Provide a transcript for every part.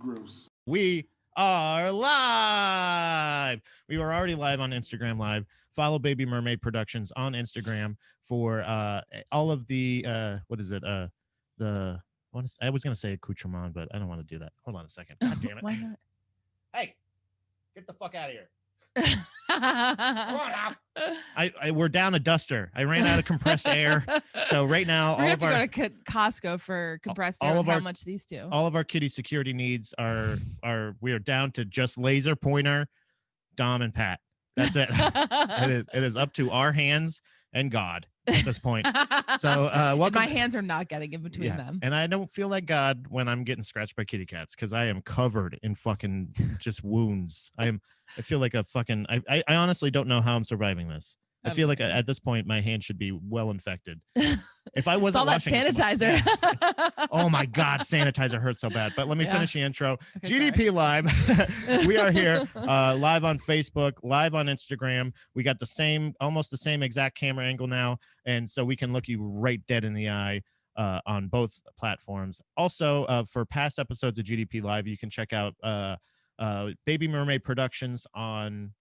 gross. We are live. We were already live on Instagram Live. Follow Baby Mermaid Productions on Instagram for all of the I was going to say accoutrement, but I don't want to do that. Hold on a second. God damn it. Why not? Hey, get the fuck out of here. Come on now. We're down a duster. I ran out of compressed air. So right now, we have to go to Costco for compressed air. How much these do? All of our kitty security needs we are down to just laser pointer, Dom and Pat. That's it. It is up to our hands and God at this point. So welcome. My hands are not getting in between them. And I don't feel like God when I'm getting scratched by kitty cats because I am covered in fucking just wounds. I feel like a fucking I honestly don't know how I'm surviving this. I feel like at this point my hand should be well infected. If I wasn't washing sanitizer. Oh my God, sanitizer hurts so bad. But let me finish the intro. Okay, GDP Live. We are here live on Facebook, live on Instagram. We got almost the same exact camera angle now. And so we can look you right dead in the eye on both platforms. Also, for past episodes of GDP Live, you can check out Baby Mermaid Productions on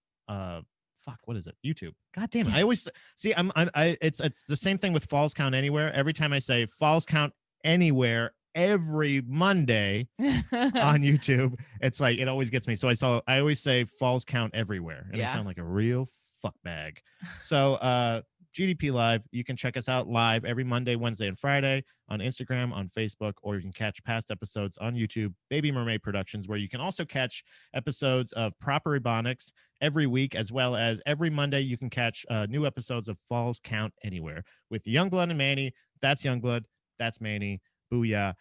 what is it? YouTube. God damn it. I always see it's the same thing with Falls Count Anywhere. Every time I say Falls Count Anywhere every Monday on YouTube, it's like it always gets me. So I always say Falls Count Everywhere. And I sound like a real fuck bag. So GDP Live, you can check us out live every Monday, Wednesday, and Friday on Instagram, on Facebook, or you can catch past episodes on YouTube, Baby Mermaid Productions, where you can also catch episodes of Proper Ebonics every week, as well as every Monday you can catch new episodes of Falls Count Anywhere with Youngblood and Manny. That's Youngblood. That's Manny. Booyah.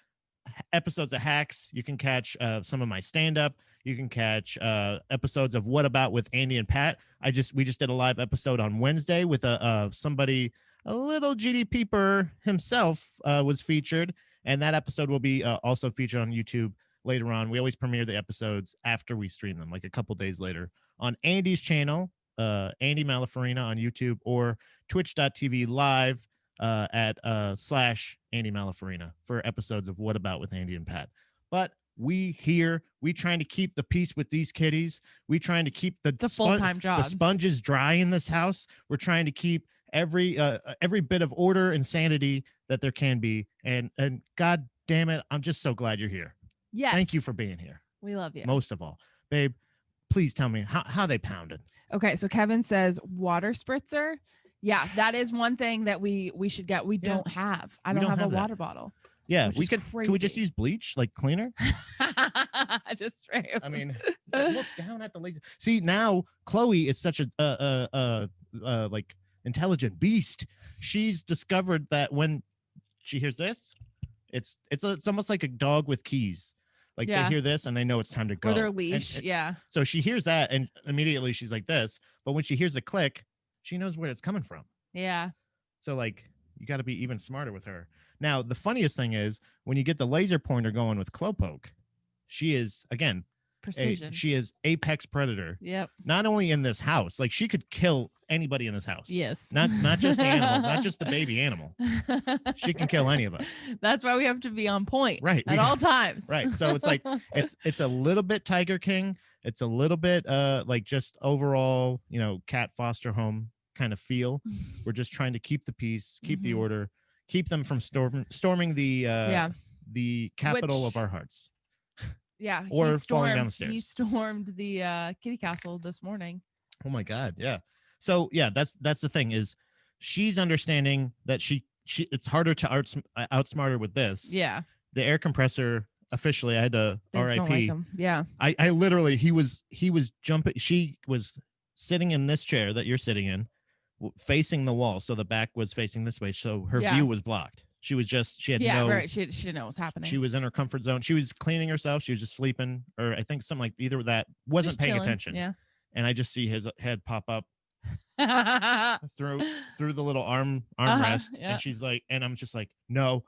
Episodes of Hacks. You can catch some of my stand-up. You can catch episodes of What About with Andy and Pat. We just did a live episode on Wednesday with somebody, a little GDP-per himself was featured, and that episode will be also featured on YouTube later on. We always premiere the episodes after we stream them, like a couple days later on Andy's channel, Andy Malafarina on YouTube, or twitch.tv live at /Andy Malafarina for episodes of What About with Andy and Pat. But we trying to keep the peace with these kitties. We trying to keep the full-time job. The sponges dry in this house. We're trying to keep every bit of order and sanity that there can be. And God damn it, I'm just so glad you're here. Yes. Thank you for being here. We love you. Most of all, babe, please tell me how they pounded. Okay, so Kevin says water spritzer. Yeah, that is one thing that we should get. We don't have. I don't have a water bottle. Yeah, could we just use bleach, like cleaner? Just straight. I mean, look down at the laser. See, now Chloe is such a like intelligent beast. She's discovered that when she hears this, it's almost like a dog with keys. Like they hear this and they know it's time to go. Or their leash, and so she hears that and immediately she's like this. But when she hears a click, she knows where it's coming from. Yeah. So like you got to be even smarter with her. Now, the funniest thing is when you get the laser pointer going with Clopoke, she is, again, precision. She is apex predator. Yep. Not only in this house, like she could kill anybody in this house. Yes. Not just the animal, not just the baby animal. She can kill any of us. That's why we have to be on point. Right. At all times. Right. So it's like it's a little bit Tiger King. It's a little bit like just overall, cat foster home kind of feel. We're just trying to keep the peace, keep the order, keep them from storming the capital of our hearts. Yeah. Or falling down the stairs. He stormed the kitty castle this morning. Oh my God. Yeah. So yeah, that's the thing is she's understanding that she it's harder to outsmart her with this. Yeah. The air compressor officially I had to RIP. Like yeah. I literally he was jumping. She was sitting in this chair that you're sitting in, facing the wall, so the back was facing this way, so her view was blocked. She had right. She didn't know what was happening. She was in her comfort zone. She was cleaning herself. She was just sleeping, or I think something like either that. Wasn't just paying chilling. attention. Yeah. And I just see his head pop up through the little armrest, and she's like, and I'm just like, no,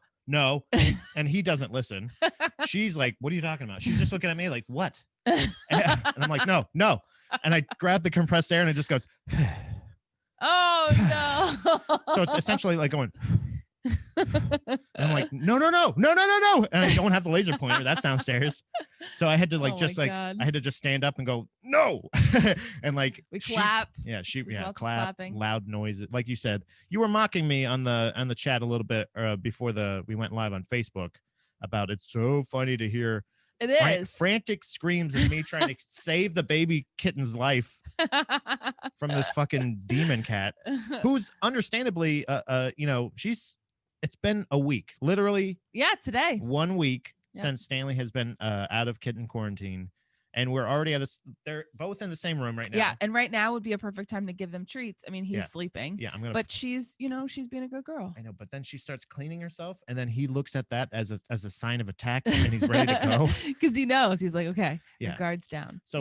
and he doesn't listen. She's like, what are you talking about? She's just looking at me like, what? And I'm like, no. And I grab the compressed air, and it just goes. Oh no! So it's essentially like going. And I'm like, no, no, no, no, no, no, no. And I don't have the laser pointer. That's downstairs. So I had to like, I had to just stand up and go, no. And like, we clap. She There's clap, loud noises. Like you said, you were mocking me on the chat a little bit before we went live on Facebook about it's so funny to hear it is frantic screams of me trying to save the baby kitten's life from this fucking demon cat, who's understandably, it's been a week, literally. Yeah, today. 1 week since Stanley has been out of kitten quarantine, and we're already they're both in the same room right now. Yeah, and right now would be a perfect time to give them treats. I mean, he's sleeping. Yeah, but she's being a good girl. I know, but then she starts cleaning herself, and then he looks at that as a sign of attack, and he's ready to go because he knows. He's like, okay, your guard's down. So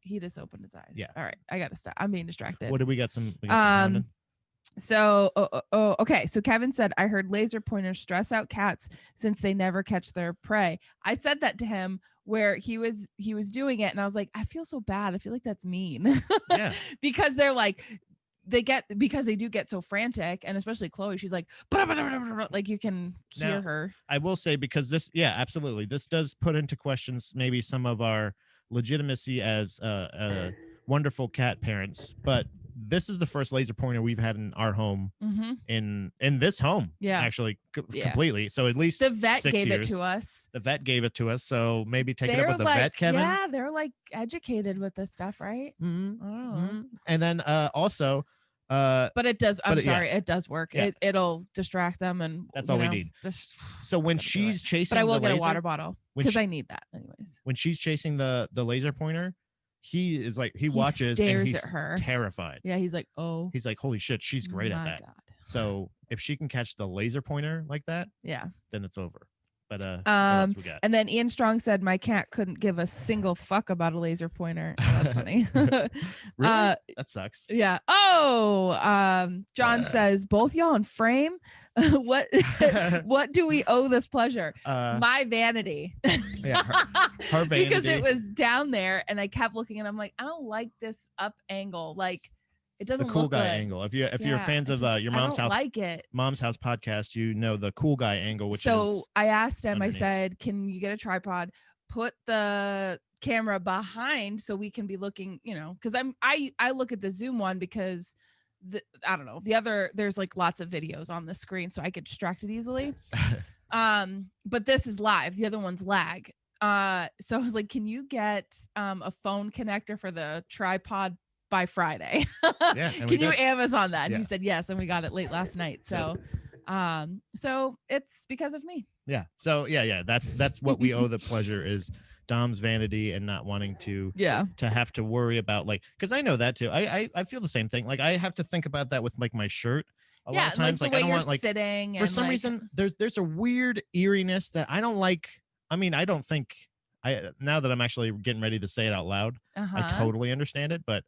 he just opened his eyes. Yeah. All right, I gotta stop. I'm being distracted. What do we got? Some So, okay. So Kevin said, I heard laser pointers stress out cats since they never catch their prey. I said that to him where he was doing it. And I was like, I feel so bad. I feel like that's mean. Yeah. Because they're like, because they do get so frantic. And especially Chloe, she's like, like you can hear her. I will say, because absolutely. This does put into questions maybe some of our legitimacy as wonderful cat parents, but this is the first laser pointer we've had in our home, in this home. Yeah, actually, completely. So at least the vet gave it to us. The vet gave it to us. So maybe take it up with the vet, Kevin. Yeah, they're like educated with this stuff, right? And then also, but it does. It does work. Yeah. It'll distract them, and that's all we need. So when she's chasing, but I will get a water bottle because I need that anyways. When she's chasing the laser pointer, he is like, he watches and he's at her, terrified. Yeah, he's like, oh. He's like, holy shit, she's great at that. God. So if she can catch the laser pointer like that, then it's over. But what else we got? And then Ian Strong said, my cat couldn't give a single fuck about a laser pointer. Oh, that's funny. Really? That sucks. Yeah. Oh, John says, both y'all in frame. What do we owe this pleasure? My vanity. Yeah, her vanity. Because it was down there and I kept looking and I'm like, I don't like this up angle. Like, it doesn't the cool look guy good. Angle. If you're fans of your mom's house, like it. Mom's House podcast, you know the cool guy angle. Which so I asked him. underneath. I said, "Can you get a tripod? Put the camera behind so we can be looking. Because I look at the Zoom one because I don't know, the other, there's like lots of videos on the screen, so I get distracted easily. But this is live. The other one's lag. So I was like, can you get a phone connector for the tripod by Friday? Yeah, can you Amazon that? And he said yes, and we got it late last night. So it's because of me. Yeah. So that's what we owe the pleasure is Dom's vanity and not wanting to have to worry about, like, because I know that too. I feel the same thing. Like, I have to think about that with like my shirt a lot of times. Like I don't want, like, sitting for some reason there's a weird eeriness that I don't like. I mean, I don't think now that I'm actually getting ready to say it out loud, I totally understand it, but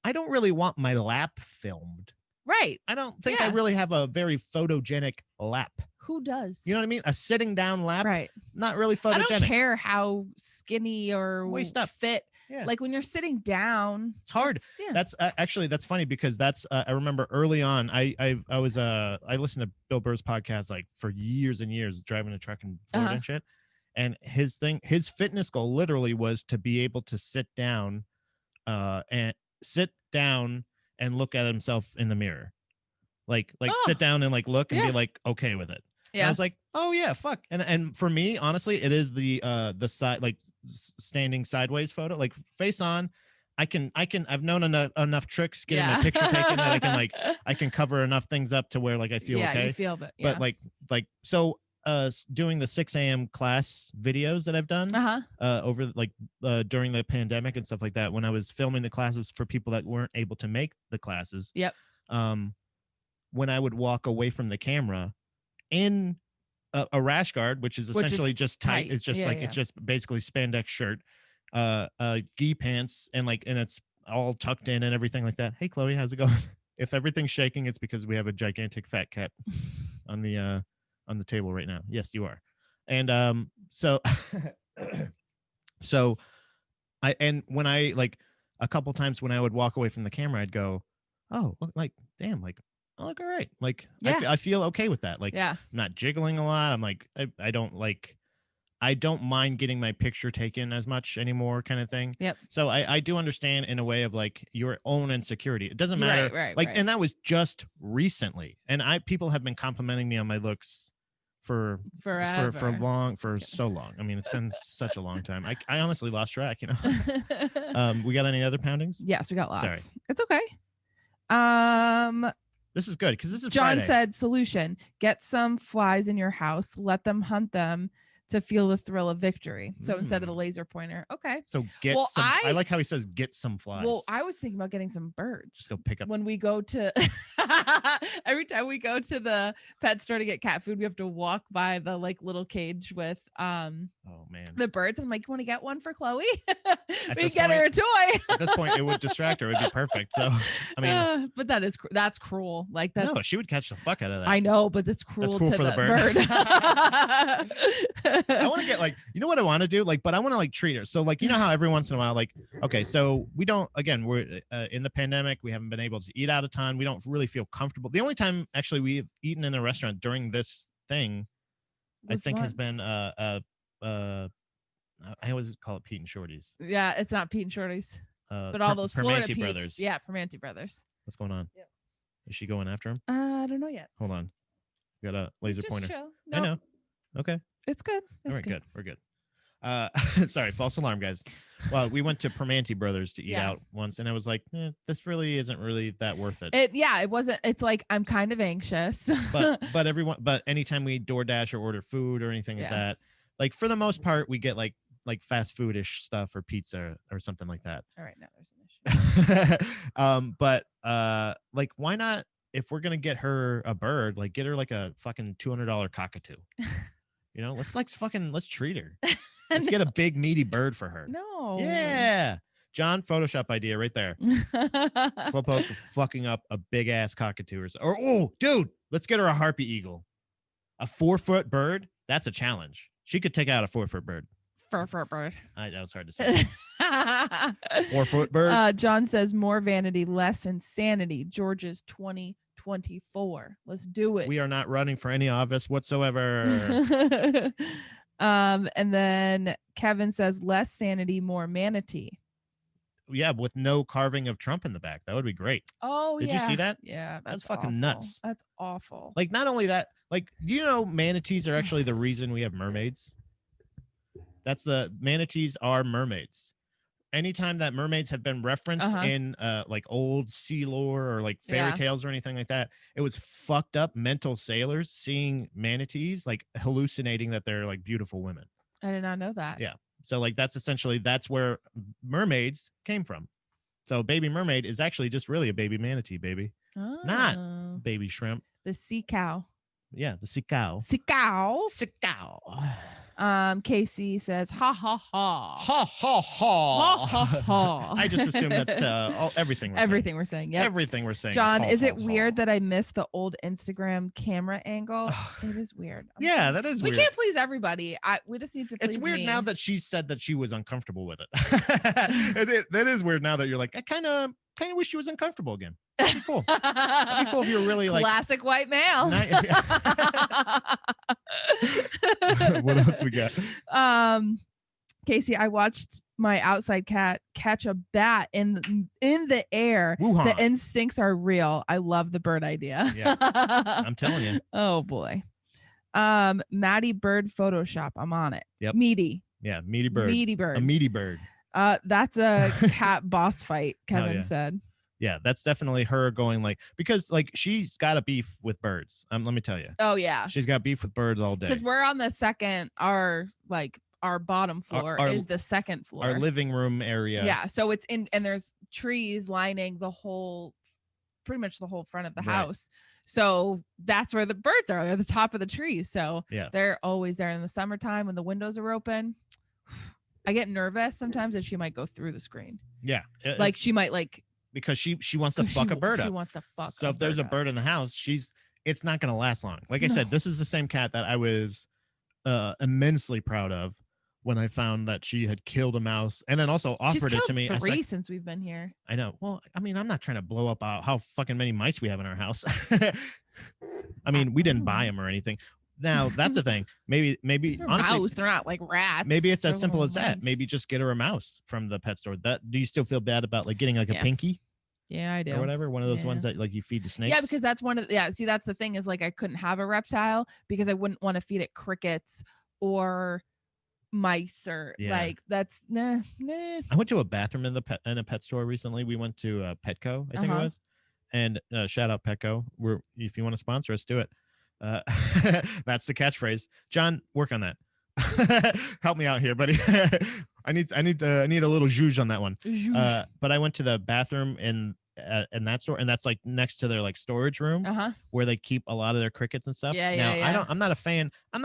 I don't really want my lap filmed. Right. I don't think I really have a very photogenic lap. Who does? You know what I mean? A sitting down lap. Right. Not really photogenic. I don't care how skinny or waist up fit. Yeah. Like when you're sitting down, it's hard. That's actually, that's funny because that's I remember early on I listened to Bill Burr's podcast like for years and years, driving a truck in Florida and shit. And his fitness goal literally was to be able to sit down and look at himself in the mirror, like sit down and like look and be like okay with it. Yeah. And I was like, oh yeah, fuck. And for me, honestly, it is the side, like standing sideways photo, like face on. I've known enough tricks getting a picture taken that I can cover enough things up to where like I feel okay. You feel, but like so. Doing the 6 a.m. class videos that I've done over during the pandemic and stuff like that, when I was filming the classes for people that weren't able to make the classes. Yep. When I would walk away from the camera in a rash guard, which is essentially just tight. It's just it's just basically spandex shirt, gi pants, and it's all tucked in and everything like that. Hey Chloe, how's it going? If everything's shaking, it's because we have a gigantic fat cat on the table right now. Yes, you are. And so when I like a couple times when I would walk away from the camera, I'd go, oh, like damn, like I look all right. Like Yeah. I feel okay with that. Like Yeah. I'm not jiggling a lot. I'm like I don't mind getting my picture taken as much anymore, kind of thing. Yep. So I do understand in a way of like your own insecurity. It doesn't matter. Right. And that was just recently. And people have been complimenting me on my looks for Forever. for so long. I mean, it's been such a long time. I honestly lost track, We got any other poundings? Yes, we got lots. Sorry. It's okay. This is good because this is John Friday. said solution: get some flies in your house, let them hunt them to feel the thrill of victory. So instead of the laser pointer. Okay. So I like how he says get some flies. Well, I was thinking about getting some birds. Just go pick up. When we go to every time we go to the pet store to get cat food, we have to walk by the like little cage with oh man, the birds. I'm like, you want to get one for Chloe? We this get her a toy. At this point, it would distract her. It would be perfect. So I mean, but that's cruel. Like that's no, she would catch the fuck out of that. I know, but that's cruel, cool to for the bird. I want to get like, you know what I want to do? Like, but I want to like treat her. So like, you know how every once in a while, like, okay, so we don't, again, we're in the pandemic. We haven't been able to eat out a ton. We don't really feel comfortable. The only time actually we've eaten in a restaurant during this thing, I think has been, I always call it Pete and Shorty's. Yeah. It's not Pete and Shorty's, but all those Florida peeps. Brothers. Yeah. Permanente Brothers. What's going on? Yep. Is she going after him? I don't know yet. Hold on. We got a laser pointer. Chill. I know. Okay. It's good. All right, good. We're good. Sorry, false alarm, guys. Well, we went to Permanente Brothers to eat out once, and I was like, this really isn't really that worth it. It wasn't. It's like I'm kind of anxious. but anytime we DoorDash or order food or anything like that, like for the most part, we get like fast foodish stuff or pizza or something like that. All right, now there's an issue. But like, why not? If we're gonna get her a bird, like get her like a fucking $200 cockatoo. Let's treat her. Let's get a big meaty bird for her. No. Yeah. John, Photoshop idea right there. Slowpoke fucking up a big ass cockatoo or oh, dude, let's get her a harpy eagle. A 4-foot bird. That's a challenge. She could take out a 4-foot bird. Fur bird. That was hard to say. 4-foot bird. John says more vanity, less insanity. George's 2024. Let's do it. We are not running for any office whatsoever. And then Kevin says less sanity, more manatee. Yeah, with no carving of Trump in the back. That would be great. Oh, Did you see that? Yeah, that's fucking awful. nuts. That's awful. Like, not only that, like, do you know manatees are actually the reason we have mermaids? Manatees are mermaids. Anytime that mermaids have been referenced in like old sea lore or like fairy tales or anything like that, it was fucked up mental sailors seeing manatees, like hallucinating that they're like beautiful women. I did not know that. Yeah. So like that's where mermaids came from. So baby mermaid is actually just really a baby manatee, baby. Oh. Not baby shrimp. The sea cow. Yeah, the sea cow. Sea cow. Sea cow. Casey says, ha ha ha. Ha ha ha. Ha ha ha. I just assume that's to everything we're saying. Yep. Everything we're saying. John, is it weird that I missed the old Instagram camera angle? It is weird. That is weird. We can't please everybody. We just need to please It's weird me. Now that she said that she was uncomfortable with it. That is weird now that you're like, I kind of wish she was uncomfortable again. That'd be cool. That'd be cool if you're really like classic white male. What else we got? Casey, I watched my outside cat catch a bat in the air. Wuhan. The instincts are real. I love the bird idea. Yeah, I'm telling you. Oh boy. Maddie Bird Photoshop. I'm on it. Yep. Meaty. Yeah, meaty bird. Meaty bird. A meaty bird. That's a cat boss fight, Kevin said. Yeah, that's definitely her going like, because like she's got a beef with birds. Let me tell you. Oh yeah. She's got beef with birds all day. Because we're on the second, our bottom floor is the second floor. Our living room area. Yeah. So it's and there's trees lining pretty much the whole front of the house. So that's where the birds are. They're at the top of the trees. So they're always there in the summertime when the windows are open. I get nervous sometimes that she might go through the screen. Yeah. Like she might because she wants to fuck a bird up. She wants to fuck. So if there's a bird in the house, it's not going to last long. Like I said, this is the same cat that I was immensely proud of when I found that she had killed a mouse and then also She's offered it killed to me. I was 3 like, since we've been here. I know. Well, I mean, I'm not trying to blow up how fucking many mice we have in our house. I mean, we didn't buy them or anything. Now that's the thing. Maybe They're honestly, mouse. They're not like rats. maybe it's They're as simple little as that. mice. Maybe just get her a mouse from the pet store. That do you still feel bad about like getting like a Yeah. pinky Yeah, I do. or whatever? One of those Yeah. ones that like you feed the snakes. Yeah, because that's one of see, that's the thing is like I couldn't have a reptile because I wouldn't want to feed it crickets or mice or like that's nah. I went to a bathroom in a pet store recently. We went to Petco, I think it was, and shout out Petco. If you want to sponsor us, do it. That's the catchphrase. John, work on that. Help me out here, buddy. I need a little zhuzh on that one. But I went to the bathroom in that store, and that's like next to their like storage room where they keep a lot of their crickets and stuff. Yeah. I'm not a fan. I'm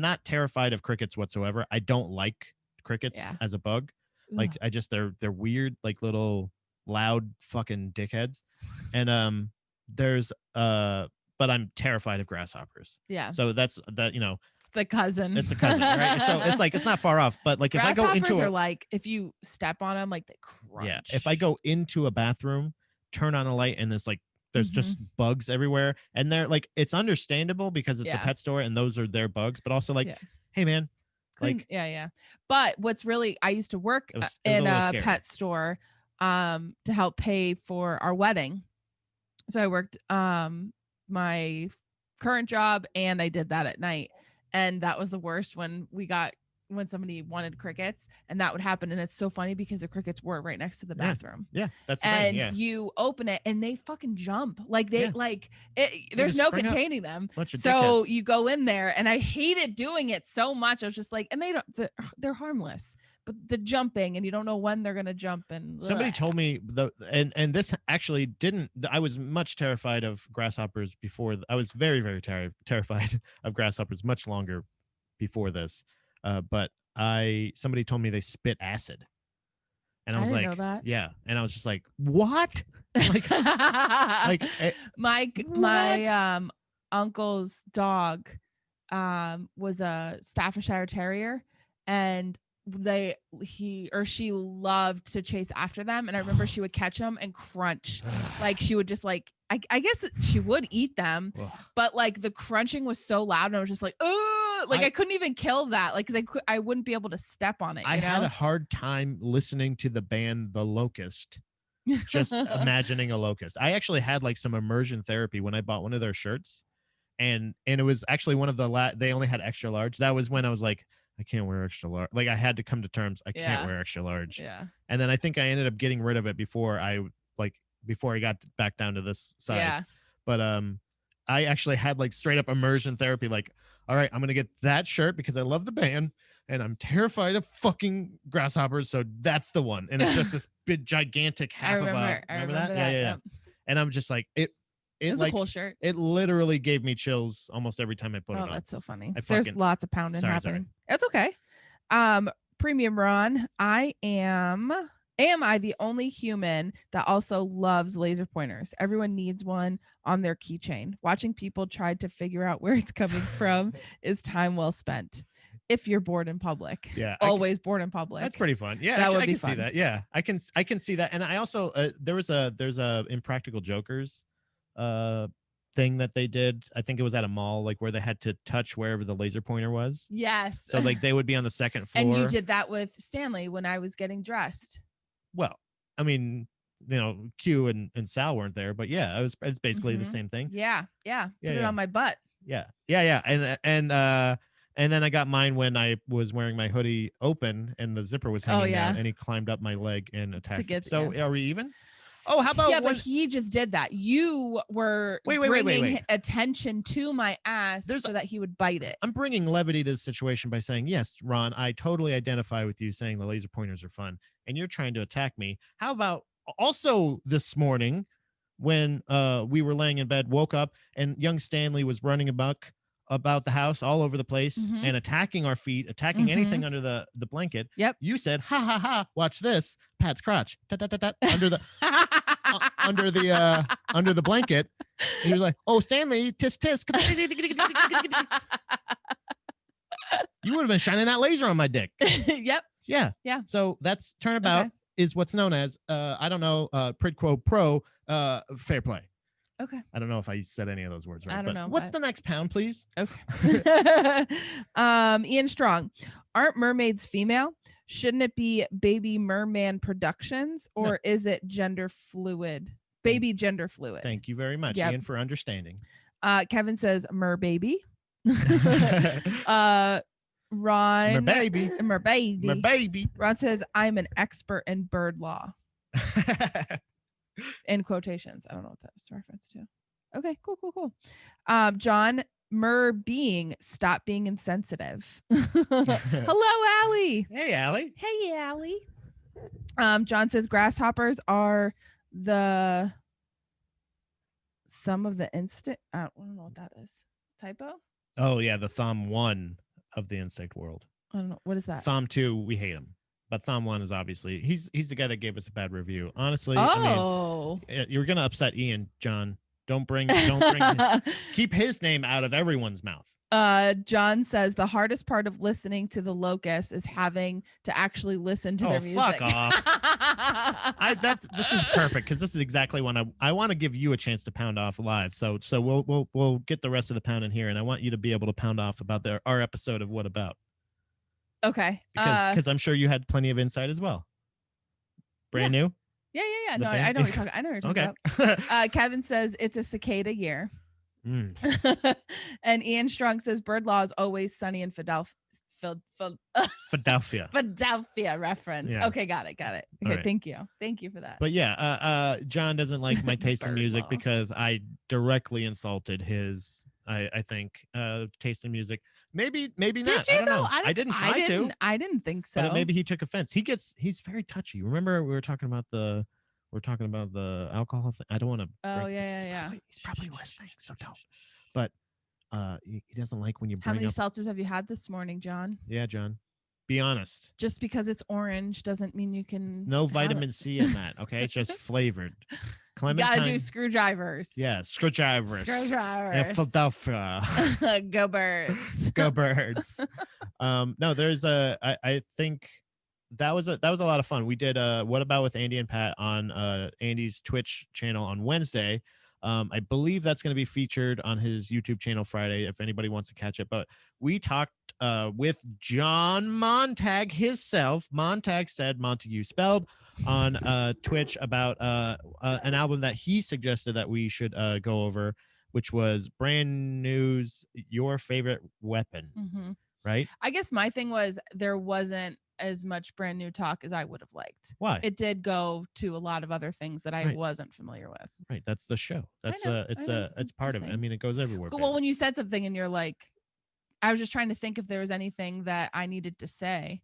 not terrified of crickets whatsoever. I don't like crickets as a bug. Like they're weird, like little loud fucking dickheads. And but I'm terrified of grasshoppers. Yeah. So that's that, it's the cousin. It's a cousin, right? So it's like it's not far off. But like if I go into are like if you step on them, like they crunch. Yeah. If I go into a bathroom, turn on a light, and there's just bugs everywhere, and they're like it's understandable because it's a pet store and those are their bugs, but also like, hey man, like yeah. But what's really I used to work in a pet store to help pay for our wedding. So I worked my current job and I did that at night, and that was the worst when somebody wanted crickets and that would happen. And it's so funny because the crickets were right next to the bathroom. Yeah, that's the thing. And you open it and they fucking jump like they there's no containing them. So you go in there and I hated doing it so much. I was just like, and they're harmless, but the jumping and you don't know when they're gonna jump. And somebody told me and this actually didn't. I was much terrified of grasshoppers before. I was very very terrified of grasshoppers much longer before this. But somebody told me they spit acid, and I was like, yeah, and I was just like, what? like my uncle's dog was a Staffordshire Terrier, and she loved to chase after them, and I remember she would catch them and crunch. Like she would just like I guess she would eat them, but like the crunching was so loud and I was just like, oh, like I couldn't even kill that, like because I wouldn't be able to step on it. I had a hard time listening to the band The Locust, just imagining a locust. I actually had like some immersion therapy when I bought one of their shirts, and it was actually one of they only had extra large. That was when I was like, I can't wear extra large. Like I had to come to terms. I can't wear extra large. Yeah. And then I think I ended up getting rid of it before I got back down to this size. Yeah. But I actually had like straight up immersion therapy. Like, all right, I'm going to get that shirt because I love the band and I'm terrified of fucking grasshoppers. So that's the one. And it's just this big gigantic half of a, remember that? Yeah. And I'm just like, it was like, a cool shirt. It literally gave me chills almost every time I put it on. Oh, that's so funny. There's lots of pounding happening. It's okay. Premium Ron, Am I the only human that also loves laser pointers? Everyone needs one on their keychain. Watching people try to figure out where it's coming from is time well spent. If you're bored in public. Yeah. Always bored in public. That's pretty fun. Yeah. I can see that. Yeah. I can see that. And I also there's a Impractical Jokers thing that they did. I think it was at a mall, like where they had to touch wherever the laser pointer was. Yes. So like they would be on the second floor. And you did that with Stanley when I was getting dressed. Well, I mean, Q and Sal weren't there, but yeah, it's basically the same thing. Yeah. Put it on my butt. Yeah. And then I got mine when I was wearing my hoodie open and the zipper was hanging down, and he climbed up my leg and attacked me. So are we even? Oh, how about but he just did that. You were bringing attention to my ass so that he would bite it. I'm bringing levity to the situation by saying, yes, Ron, I totally identify with you saying the laser pointers are fun, and you're trying to attack me. How about also this morning when we were laying in bed, woke up, and young Stanley was running about the house all over the place and attacking our feet, attacking anything under the blanket. Yep. You said, ha ha ha, watch this, Pat's crotch, under the under the blanket. And he was like, oh, Stanley, tisk tisk. You would have been shining that laser on my dick. Yep. Yeah. Yeah. So that's turnabout is what's known as I don't know, quid pro pro fair play. Okay. I don't know if I said any of those words right. I don't know. What's the next pound, please? Okay. Ian Strong. Aren't mermaids female? Shouldn't it be Baby Merman Productions, or is it gender fluid? Baby gender fluid. Thank you very much, Ian, for understanding. Kevin says mer baby. Ron. Mer baby. Ron says I'm an expert in bird law. In quotations. I don't know what that was a reference to. Okay, cool. John, being, stop being insensitive. Hello, Allie. Hey, Allie. Hey, Allie. John says grasshoppers are the thumb of the insect. I don't know what that is. Typo? Oh, yeah, the thumb 1 of the insect world. I don't know. What is that? Thumb 2, we hate him. But Thumb 1 is obviously, he's the guy that gave us a bad review. Honestly, I mean, you're going to upset Ian, John. Don't bring keep his name out of everyone's mouth. John says the hardest part of listening to the Locust is having to actually listen to their music. Fuck off. This is perfect because this is exactly when I want to give you a chance to pound off live. So we'll get the rest of the pound in here, and I want you to be able to pound off about our episode of What About. Okay. Because I'm sure you had plenty of insight as well. Brand new? Yeah. No, I know what you're talking about. Kevin says it's a cicada year. And Ian Strong says bird law is always sunny in Philadelphia. Philadelphia reference. Yeah. Okay, got it. Okay, right. Thank you for that. But yeah, John doesn't like my taste in music because I directly insulted his I think taste in music. Maybe not. Did you, I don't know. I didn't think so. But maybe he took offense. He's very touchy. Remember we were talking about the alcohol thing. I don't want to. Oh yeah. He's probably listening. So don't. But he doesn't like when you bring How many up... seltzers have you had this morning, John? Yeah, John. Be honest. Just because it's orange doesn't mean you can. There's no vitamin C in that. Okay, it's just flavored. Clementine. You gotta do screwdrivers. Yeah, screwdrivers. And Philadelphia. Go Birds. Go Birds. No, there's I think that was a lot of fun. We did What About with Andy and Pat on Andy's Twitch channel on Wednesday. I believe that's going to be featured on his YouTube channel Friday if anybody wants to catch it. But we talked with John Montag himself. Montag said Montague spelled on Twitch about an album that he suggested that we should go over, which was Brand New's Your Favorite Weapon. Mm-hmm. Right? I guess my thing was there wasn't as much Brand New talk as I would have liked. Why? It did go to a lot of other things that I wasn't familiar with. Right. That's the show. That's it's part of it. I mean, it goes everywhere. Well, when you said something and you're like, I was just trying to think if there was anything that I needed to say.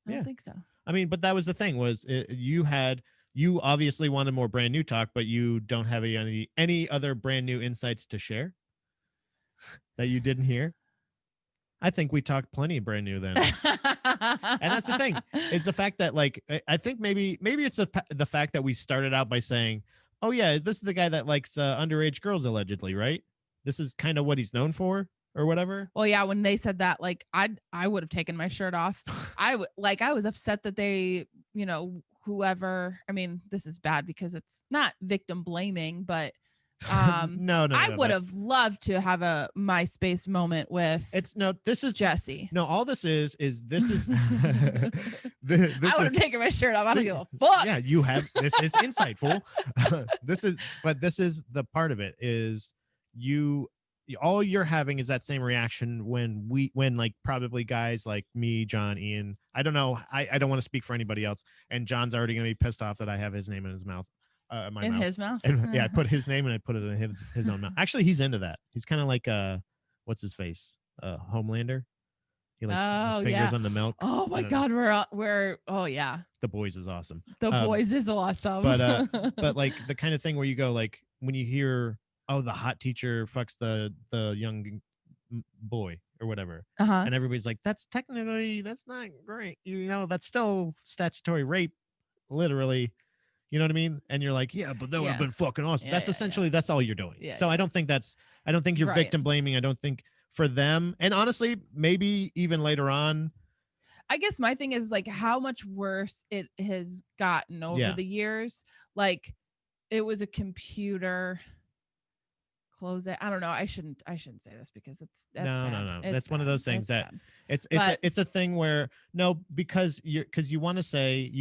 I don't think so. I mean, but that was the thing was you obviously wanted more Brand New talk, but you don't have any other Brand New insights to share that you didn't hear. I think we talked plenty of Brand New then. And that's the thing is the fact that like, I think maybe it's the fact that we started out by saying, oh yeah, this is the guy that likes underage girls allegedly, right? This is kind of what he's known for or whatever. Well, yeah. When they said that, like I would have taken my shirt off. I was upset that they, whoever, I mean, this is bad because it's not victim blaming, but no, I would have loved to have a MySpace moment with this is Jesse. No, all this is this I would have taken my shirt off. I don't give a fuck. Yeah, you have this is insightful. This is the part of it is all you're having is that same reaction when like probably guys like me, John, Ian, I don't know, I don't want to speak for anybody else, and John's already gonna be pissed off that I have his name in his mouth. His mouth. And, yeah, I put his name and I put it in his own mouth. Actually, he's into that. He's kind of like what's his face? Homelander. He likes fingers on the milk. Oh my god, we're oh yeah. The Boys is awesome. The Boys is awesome. But like the kind of thing where you go like when you hear the hot teacher fucks the young boy or whatever, and everybody's like that's not great. That's still statutory rape, literally. You know what I mean? And you're like, yeah, but that would have been fucking awesome. That's essentially that's all you're doing. So I don't think you're victim blaming. I don't think for them, and honestly, maybe even later on. I guess my thing is like how much worse it has gotten over the years. Like it was a computer. Close it. I don't know. I shouldn't say this because that's No. bad. That's one of those things that bad. it's a thing where no, because you want to say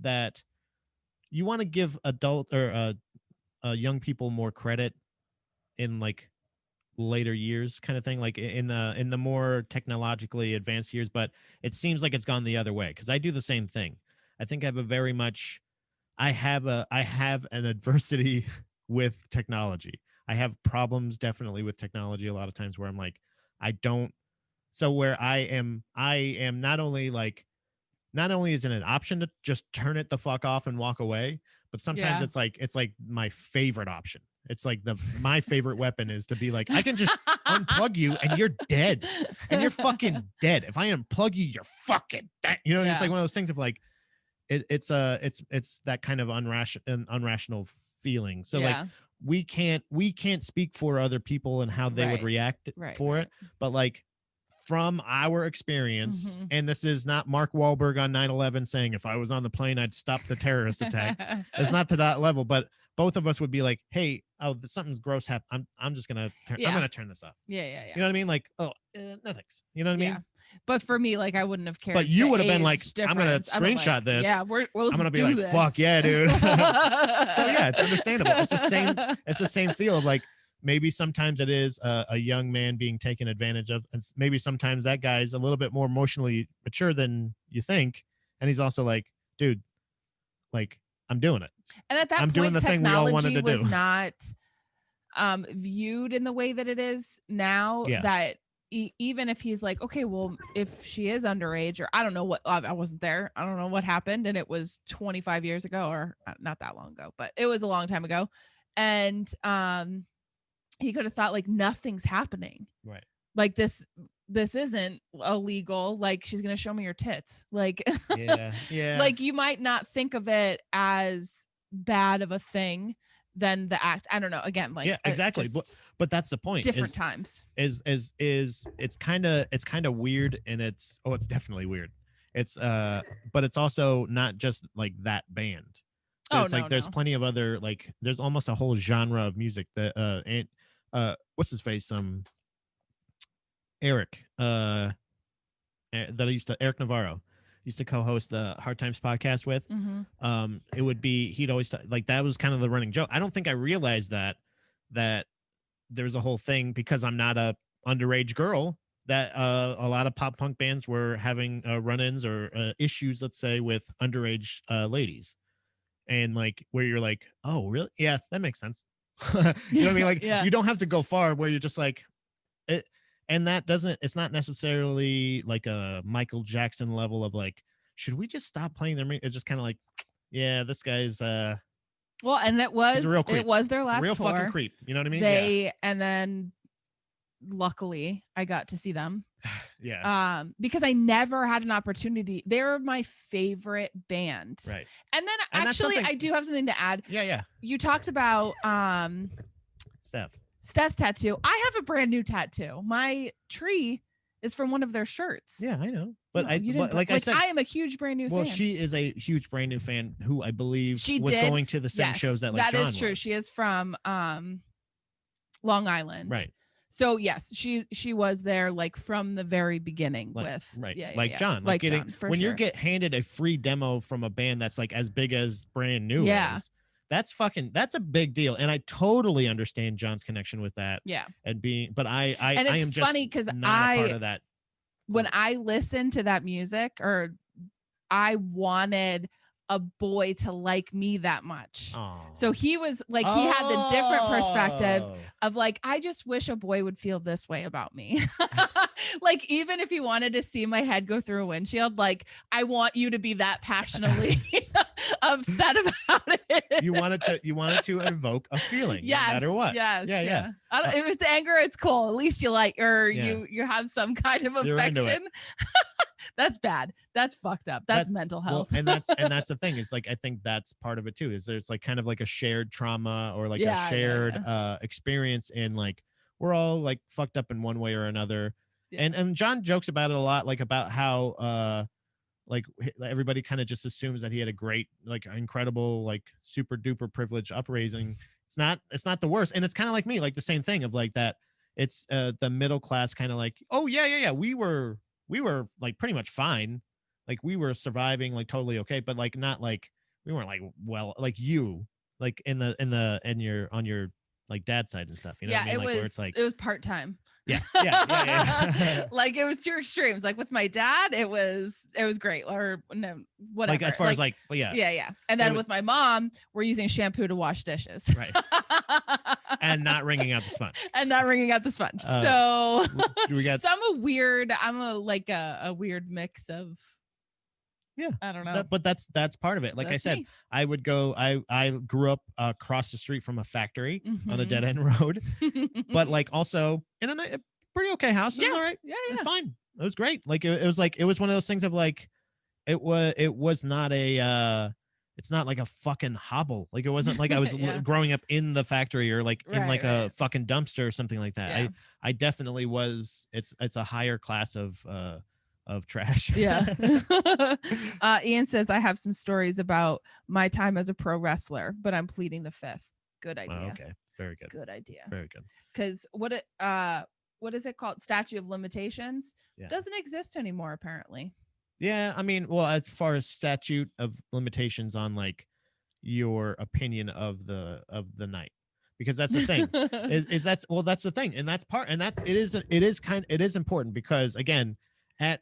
that you want to give adult or young people more credit in like later years kind of thing, like in the more technologically advanced years, but it seems like it's gone the other way because I do the same thing. I think I have a very much I have an adversity with technology. I have problems definitely with technology a lot of times where I'm like, I don't. So where I am not only is it an option to just turn it the fuck off and walk away, but sometimes it's like my favorite option. It's like my favorite weapon is to be like, I can just unplug you and you're dead. And you're fucking dead. If I unplug you, you're fucking dead. You know, it's like one of those things of like, it's that kind of unrational feeling. So like we can't speak for other people and how they would react for it. But like from our experience, and this is not Mark Wahlberg on 9/11 saying if I was on the plane, I'd stop the terrorist attack. It's not to that level, but both of us would be like, hey, something's gross happened. I'm just gonna I'm gonna turn this off. Yeah. You know what I mean? Like, no thanks. You know what I mean? But for me, like I wouldn't have cared. But you would have been like, I'm gonna screenshot this. Yeah, I'm gonna be like, this. fuck yeah, dude. So yeah, it's understandable. It's the same feel of like maybe sometimes it is a young man being taken advantage of, and maybe sometimes that guy's a little bit more emotionally mature than you think, and he's also like, dude, like I'm doing it. And at that I'm point, doing the thing we all wanted to was do. Not viewed in the way that it is now. Yeah. That even if he's like, okay, well, if she is underage, or I don't know what, I wasn't there. I don't know what happened, and it was 25 years ago, or not that long ago, but it was a long time ago, and he could have thought like nothing's happening. Right. Like this isn't illegal. Like she's going to show me her tits. Like, yeah. Like you might not think of it as bad of a thing than the act. I don't know. Again, like, yeah, exactly. But that's the point. Different times is it's kind of weird, and it's definitely weird. It's but it's also not just like that band. There's plenty of other, like there's almost a whole genre of music that what's his face Eric Eric Navarro used to co-host the Hard Times podcast with. It would be, he'd always like, that was kind of the running joke. I don't think I realized that there's a whole thing, because I'm not a underage girl, that a lot of pop punk bands were having run-ins or issues, let's say, with underage ladies. And like, where you're like, oh, really? Yeah, that makes sense. You know what I mean? Like, you don't have to go far where you're just like it. And it's not necessarily like a Michael Jackson level of like, should we just stop playing their music? It's just kind of like, yeah, this guy's well, and it was their last real tour. Fucking creep. You know what I mean? And then luckily I got to see them. Yeah. Because I never had an opportunity. They're my favorite band. Right. And then actually I do have something to add. Yeah. You talked about Steph's tattoo. I have a brand new tattoo. My tree is from one of their shirts. Yeah, I know. But I said, I am a huge brand new fan. Well, she is a huge brand new fan who I believe was going to the same shows that like John is true. was. She is from Long Island. Right. So yes, she was there like from the very beginning John. Like getting John, when you get handed a free demo from a band that's like as big as brand new is, that's a big deal. And I totally understand John's connection with that. Yeah. And I am just funny because not a part of that. When I listened to that music, or I wanted a boy to like me that much. Aww. So he was like, he had the different perspective of like, I just wish a boy would feel this way about me. Like, even if he wanted to see my head go through a windshield, like, I want you to be that passionately upset about it. You wanted to evoke a feeling, no matter what. Yes, yeah. If it's anger, it's cool. At least you like, or you have some kind of affection. That's bad. That's fucked up. That's mental health. Well, and that's the thing. Is like, I think that's part of it too. Is there's like kind of like a shared trauma or like a shared experience in like we're all like fucked up in one way or another. Yeah. And John jokes about it a lot, like about how like everybody kind of just assumes that he had a great, like incredible, like super duper privileged upraising. It's not the worst. And it's kind of like me, like the same thing of like that. It's the middle class kind of like, oh yeah. We were like pretty much fine. Like we were surviving like totally okay, but like not like we weren't like, well, like you, like in your on your like dad's side and stuff. You know what I mean? Like where it's like it was part-time. Yeah. Like it was two extremes. Like with my dad, it was great. Or no, whatever. Like as far as like, but yeah. Yeah. And then with my mom, we're using shampoo to wash dishes. Right. And not wringing out the sponge. So we got. So I'm a weird mix of. Yeah, I don't know. But that's part of it. Like I said, me. I would go. I grew up across the street from a factory on a Mhm. dead end road, but like also in a pretty okay house. It was all right. Yeah. It was fine. It was great. Like it was like it was one of those things of like it was not a it's not like a fucking hobble. Like it wasn't like I was Yeah. growing up in the factory or like in like a Right. fucking dumpster or something like that. Yeah. I definitely was. It's a higher class of trash. Yeah. Ian says, I have some stories about my time as a pro wrestler, but I'm pleading the fifth. Good idea. Oh, okay. Very good. Good idea. Very good. Because what is it called? Statute of limitations doesn't exist anymore, apparently. Yeah, I mean, well, as far as statute of limitations on like your opinion of the night, because that's the thing. That's the thing, and that's it is important because again, at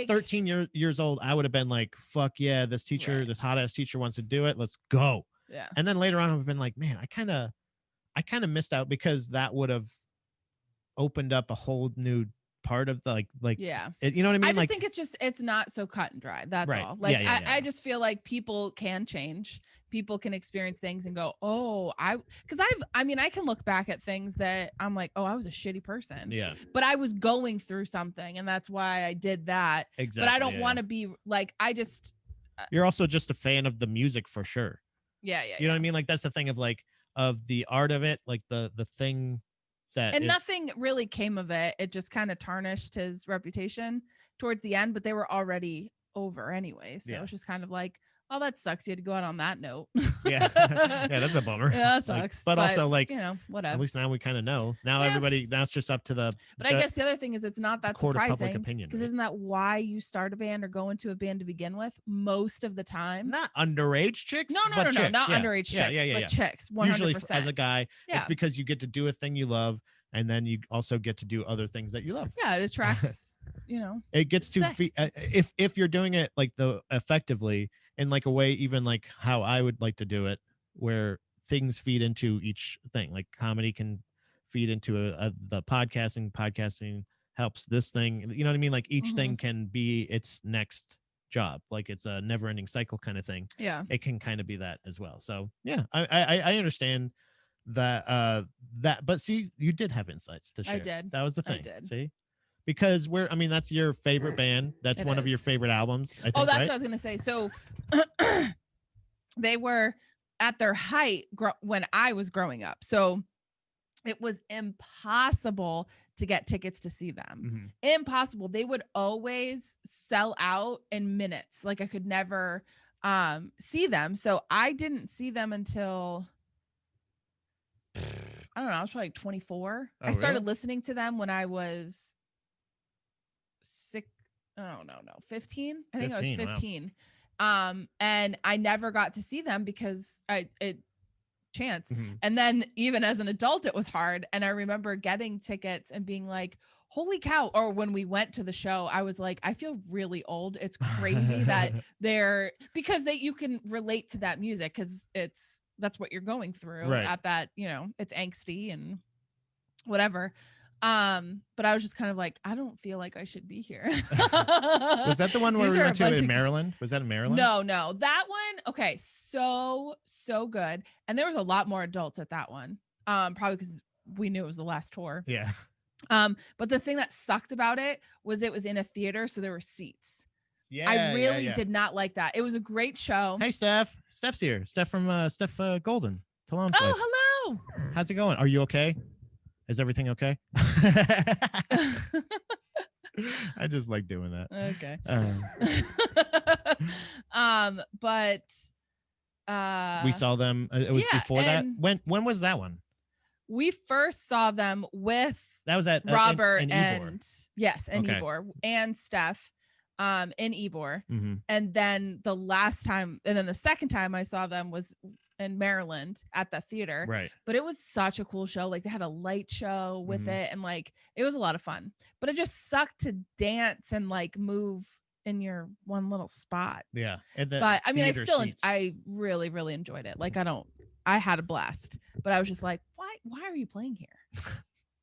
13 years old, I would have been like, fuck yeah, this teacher, this hot ass teacher wants to do it. Let's go. Yeah. And then later on, I've been like, man, I kind of missed out because that would have opened up a whole new part of the like yeah you know what I mean? I just think it's not so cut and dry. That's all. Like I just feel like people can change. People can experience things and go, oh, I can look back at things that I'm like, oh, I was a shitty person. Yeah. But I was going through something and that's why I did that. Exactly. But I don't want to be like, you're also just a fan of the music for sure. Yeah. You know what I mean? Like that's the thing of like of the art of it, like the thing that and nothing really came of it. It just kind of tarnished his reputation towards the end, but they were already over anyway. So it's just kind of like, oh, that sucks. You had to go out on that note. Yeah, that's a bummer. Yeah, that sucks. But also, like, you know, whatever. At least now we kind of know. Now everybody, now it's just up to the. But I guess the other thing is it's not that court surprising. Of public opinion, because isn't that why you start a band or go into a band to begin with? Most of the time. Not underage chicks. No, not underage chicks. But chicks. 100%. Usually, as a guy, it's because you get to do a thing you love. And then you also get to do other things that you love. Yeah, it attracts, you know. It gets to if you're doing it like the effectively in like a way, even like how I would like to do it, where things feed into each thing. Like comedy can feed into the podcasting helps this thing. You know what I mean? Like each thing can be its next job. Like it's a never-ending cycle kind of thing. Yeah, it can kind of be that as well. So yeah, I understand. But see, you did have insights to share. I did. That was the thing. I did. See, because that's your favorite band. That's one of your favorite albums. I think, that's right? what I was gonna say. So they were at their height when I was growing up. So it was impossible to get tickets to see them. Impossible. They would always sell out in minutes. Like I could never see them. So I didn't see them until I don't know. I was probably like 24. I started listening to them when I was 15. I think I was 15. Wow. And I never got to see them because chance. And then even as an adult, it was hard. And I remember getting tickets and being like, holy cow. Or when we went to the show, I was like, I feel really old. It's crazy that because you can relate to that music because that's what you're going through at that, you know, it's angsty and whatever. But I was just kind of like, I don't feel like I should be here. Was that the one where we went to in Maryland? Was that in Maryland? No, that one. Okay. So good. And there was a lot more adults at that one. Probably because we knew it was the last tour. Yeah. But the thing that sucked about it was in a theater. So there were seats. Yeah, I really did not like that. It was a great show. Hey, Steph. Steph's here. Steph from Steph Golden. Oh, hello. How's it going? Are you okay? Is everything okay? I just like doing that. Okay. But We saw them. It was yeah, before that. and When was that one? we first saw them with That was at Robert in Ybor. and yes, and Okay. Ybor and Steph, in Ybor. Mm-hmm. And then the second time I saw them was in Maryland at the theater. Right. But it was such a cool show. Like they had a light show with it, and like it was a lot of fun. But it just sucked to dance and like move in your one little spot. Yeah. But I mean, I really, really enjoyed it. Like I had a blast. But I was just like, why are you playing here?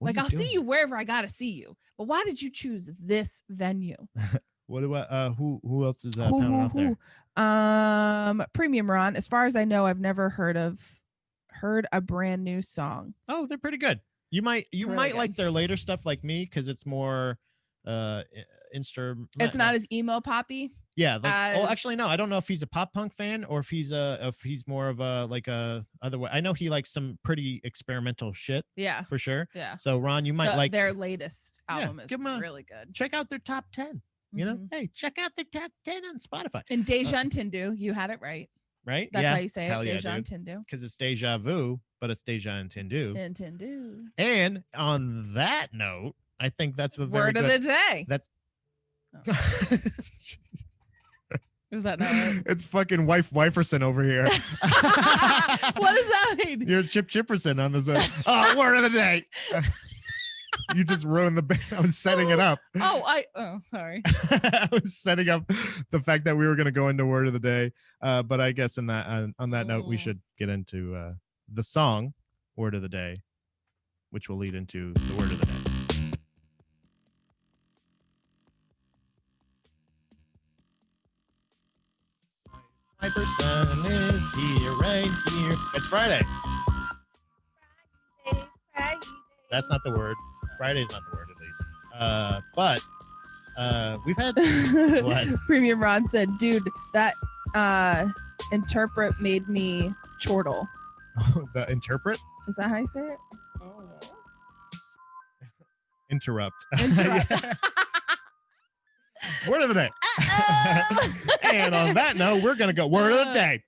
Like I'll see you wherever I gotta see you. But why did you choose this venue? What about who else is pounding off there? Premium Ron. As far as I know, I've never heard a brand new song. Oh, they're pretty good. You might like their later stuff like me because it's more instrument. It's not as emo poppy. Yeah. Actually, no. I don't know if he's a pop punk fan or if he's more of a other way. I know he likes some pretty experimental shit. Yeah, for sure. Yeah. So Ron, you might like their latest album is really good. Check out their top 10. You know, hey, check out their top 10 on Spotify. And Deja Tindu, you had it right. Right? That's how you say it. Deja Tindu. Because it's deja vu, but it's Deja and Tindu. And Tindu. And on that note, I think that's a very word of the day. That's Is that not right? It's fucking Wiferson over here. What does that mean? You're Chip Chipperson on this. Word of the day. You just ruined I was setting it up. Sorry. I was setting up the fact that we were going to go into word of the day. But I guess on that note, we should get into the song word of the day, which will lead into the word of the day. Wiferson is here, right here. It's Friday. Friday. That's not the word. Friday's not the word, at least. But we've had what? Premium Ron said, dude, that interpret made me chortle. The interpret? Is that how you say it? Interrupt. Interrupt. Word of the day. And on that note, we're going to go word of the day.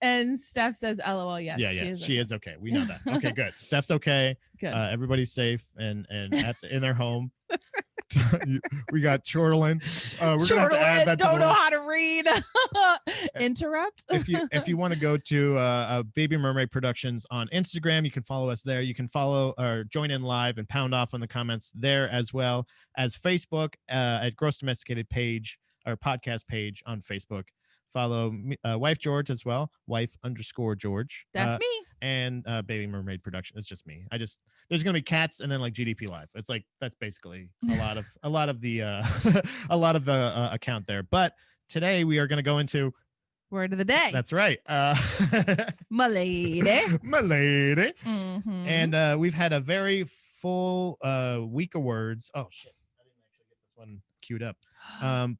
And Steph says, LOL, yes. Yeah, she is okay. We know that. Okay, good. Steph's okay. Good. Everybody's safe and in their home. We got chortling. We're gonna have to add that. Don't know how to read. Interrupt. If you want to go to Baby Mermaid Productions on Instagram, you can follow us there. You can follow or join in live and pound off on the comments there, as well as Facebook at Gross Domesticated page or podcast page on Facebook. Follow me, Wife George as well. Wife_George. That's me. And Baby Mermaid Production. It's just me. There's gonna be cats and then like GDP Live. It's like that's basically a lot of the account there. But today we are gonna go into word of the day. That's right. My lady. My lady. Mm-hmm. And we've had a very full week of words. Oh shit! I didn't actually get this one queued up.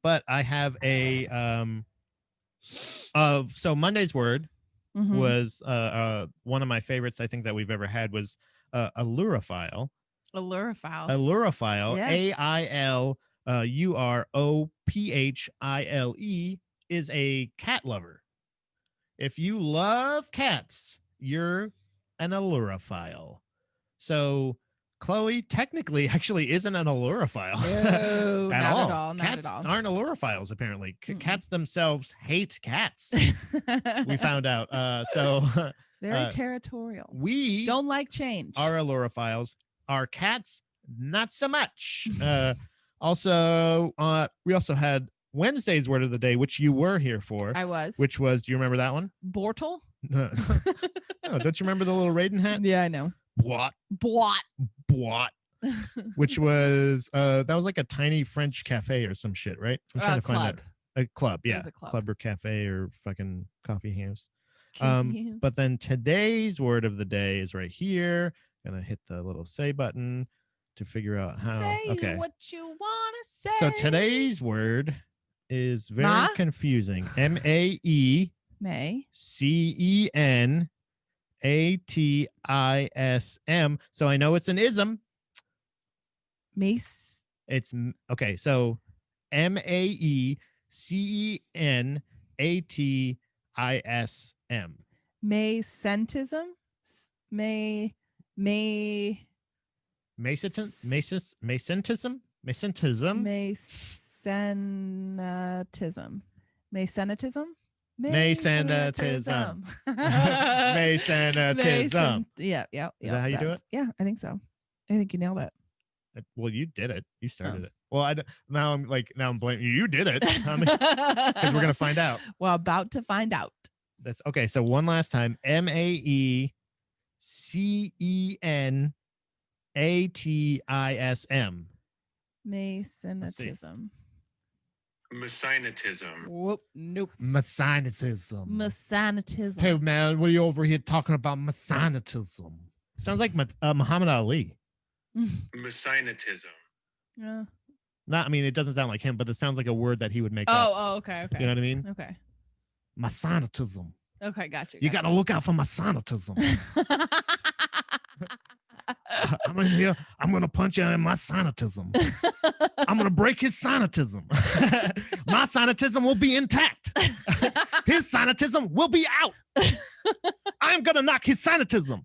But I have a so Monday's word was one of my favorites. I think that we've ever had was allurophile. Allurophile. Yeah. AILUROPHILE is a cat lover. If you love cats, you're an allurophile. So Chloe technically actually isn't an allurophile. No, at all. Cats aren't allurophiles, apparently. Cats themselves hate cats. We found out. Very territorial. We don't like change. Are allurophiles. Our cats, not so much. Also, we also had Wednesday's word of the day, which you were here for. I was. Which was, do you remember that one? Bortle? No, don't you remember the little Raiden hat? Yeah, I know. Blot. Which was that was like a tiny French cafe or some shit, right? I'm trying to find that. A club, yeah. Club or cafe or fucking coffee house. But then today's word of the day is right here. Gonna hit the little say button to figure out how. Say what you wanna say. So today's word is very confusing. MAE. May. CEN ATISM. So I know it's an ism. Mace. It's okay. So MECENATISM. Macentism. May Macentism. Macenatism. Macenatism. Macenatism. Macenatism. Yeah. Is that how you do it? Yeah, I think so. I think you nailed it. Well, you did it. You started Oh. it. Well, now I'm blaming you. You did it. Because we're gonna find out. Well, about to find out. That's okay. So one last time. MAECENATISM. Macenatism. Messianism. Whoop. Nope. Messianism. Macenatism. Hey man, what are you over here talking about? Messianism. Sounds like Muhammad Ali. Messianism. Yeah. Not, I mean, it doesn't sound like him, but it sounds like a word that he would make up. Oh, okay. You know what I mean? Okay. Messianism. Okay, gotcha. You got to look out for Messianism. I'm in here. I'm going to punch you in my sanatism. I'm going to break his sanatism. My sanatism will be intact. His sanatism will be out. I'm going to knock his sanatism.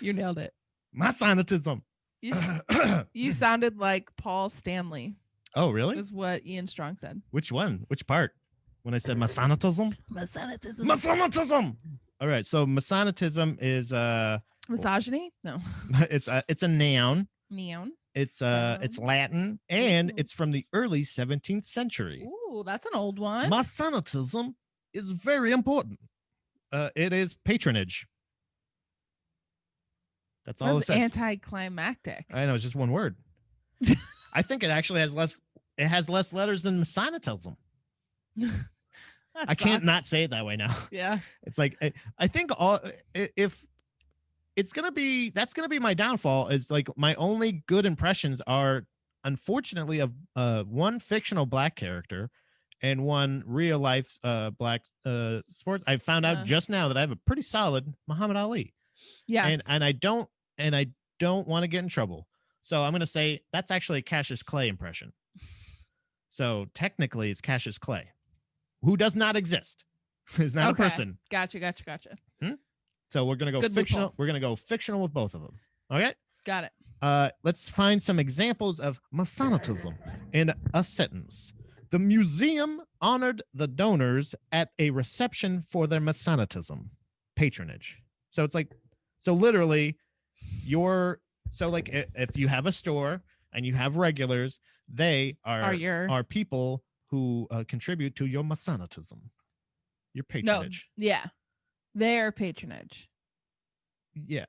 You nailed it. My sanatism. You sounded like Paul Stanley. Oh, really? Is what Ian Strong said. Which one? Which part? When I said Masonitism? Masonitism. Masonitism. All right. So Masonitism is Misogyny? No. it's a noun. Neon. It's Latin and Ooh. it's from the early 17th century. Ooh, that's an old one. Masonitism is very important. It is patronage. That's all it says. Anticlimactic. I know, it's just one word. I think it actually has less. It has less letters than Masonitism. I can't not say it that way now. Yeah. It's like I think if it's gonna be, that's gonna be my downfall. Is like my only good impressions are unfortunately of one fictional black character and one real life black sports. I found out just now that I have a pretty solid Muhammad Ali. Yeah. And I don't want to get in trouble. So I'm gonna say that's actually a Cassius Clay impression. So technically it's Cassius Clay, who does not exist. Is not a person. Gotcha. So we're gonna go Good fictional. loophole. We're gonna go fictional with both of them. Okay. Got it. Let's find some examples of Masonitism in a sentence. The museum honored the donors at a reception for their Masonitism patronage. So it's like, so literally, if you have a store and you have regulars, they are people who contribute to your Masonitism, your patronage. No, yeah, their patronage. Yeah.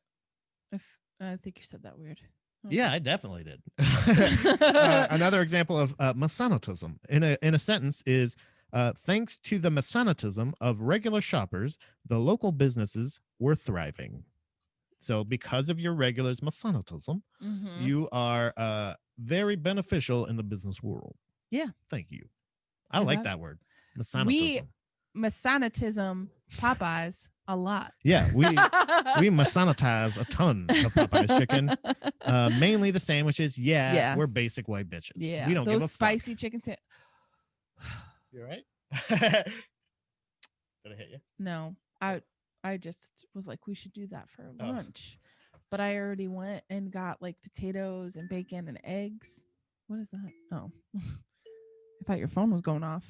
I think you said that weird. Yeah, I definitely did. Another example of Masonitism in a sentence is, thanks to the Masonitism of regular shoppers, the local businesses were thriving. So because of your regulars' Masonitism, you are very beneficial in the business world. Yeah. Thank you. I like that word. Masonitism. We Masonitism Popeyes a lot. Yeah, we Masonitize a ton of Popeye's chicken. Mainly the sandwiches. Yeah, we're basic white bitches. Yeah, we don't those give a spicy fuck. chicken You all right? Did I hit you? No, I just was like, we should do that for lunch. But I already went and got like potatoes and bacon and eggs. What is that? Oh, I thought your phone was going off.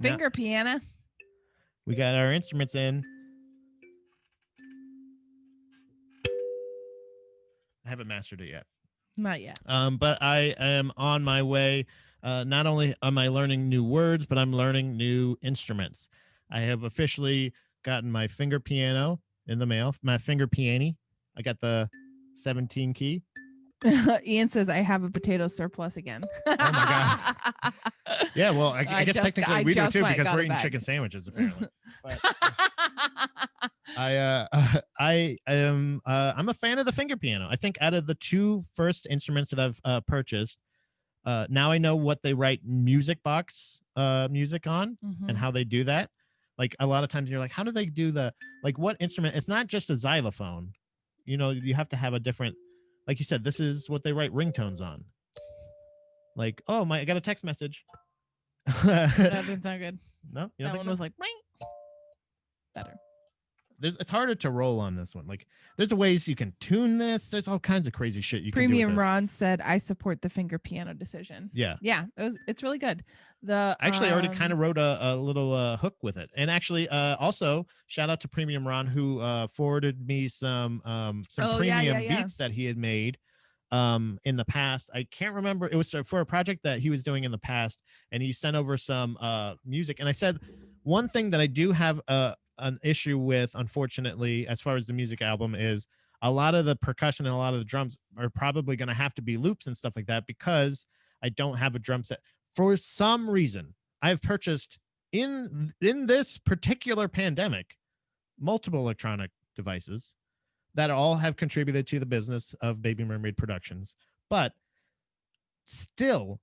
Finger piano. We got our instruments in. I haven't mastered it yet. Not yet. But I am on my way. Not only am I learning new words, but I'm learning new instruments. I have officially gotten my finger piano in the mail. My finger piano. I got the 17 key. Ian says I have a potato surplus again. Oh my god! Yeah, well, I guess technically we do too because we're eating chicken sandwiches apparently. But I am I'm a fan of the finger piano. I think out of the two first instruments that I've purchased, now I know what they write music box music on Mhm. and how they do that. Like a lot of times you're like, how do they do like what instrument? It's not just a xylophone. You know, you have to have a different, like you said, this is what they write ringtones on. Like, oh I got a text message. That didn't sound good. No, you don't That think one so? was like ring. Better. It's harder to roll on this one. Like, there's ways you can tune this. There's all kinds of crazy shit you can do Premium with this. Ron said, "I support the finger piano decision." Yeah. Yeah, it's really good. The Actually, I already kind of wrote a little hook with it. And actually, also shout out to Premium Ron who forwarded me some premium beats that he had made in the past. I can't remember. It was for a project that he was doing in the past, and he sent over some music. And I said one thing that I do have an issue with, unfortunately, as far as the music album, is a lot of the percussion and a lot of the drums are probably going to have to be loops and stuff like that because I don't have a drum set. For some reason, I've purchased in this particular pandemic multiple electronic devices that all have contributed to the business of Baby Mermaid Productions. But still,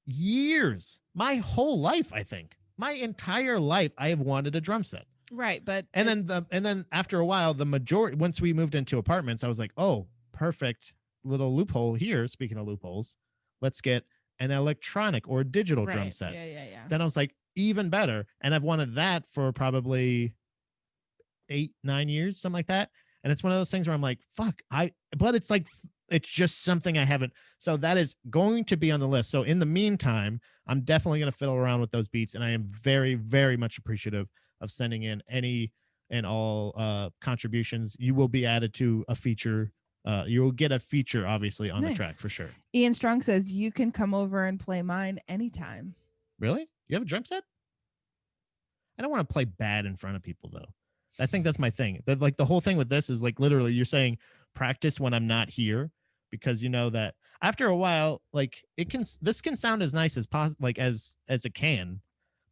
years, my whole life, I think, my entire life, I have wanted a drum set. Right, but and then after a while, the majority, once we moved into apartments, I was like, oh, perfect little loophole here. Speaking of loopholes, let's get an electronic or digital drum set. Yeah. Then I was like, even better. And I've wanted that for probably 8-9 years, something like that. And it's one of those things where I'm like, fuck, but it's like, it's just something I haven't. So that is going to be on the list. So in the meantime, I'm definitely going to fiddle around with those beats. And I am very, very much appreciative of sending in any and all contributions. You will be added to a feature. You will get a feature, obviously, on the track for sure. Ian Strong says, you can come over and play mine anytime. Really? You have a drum set? I don't want to play bad in front of people, though. I think that's my thing. That, like, the whole thing with this is like literally you're saying practice when I'm not here, because you know that after a while, like this can sound as nice as as it can,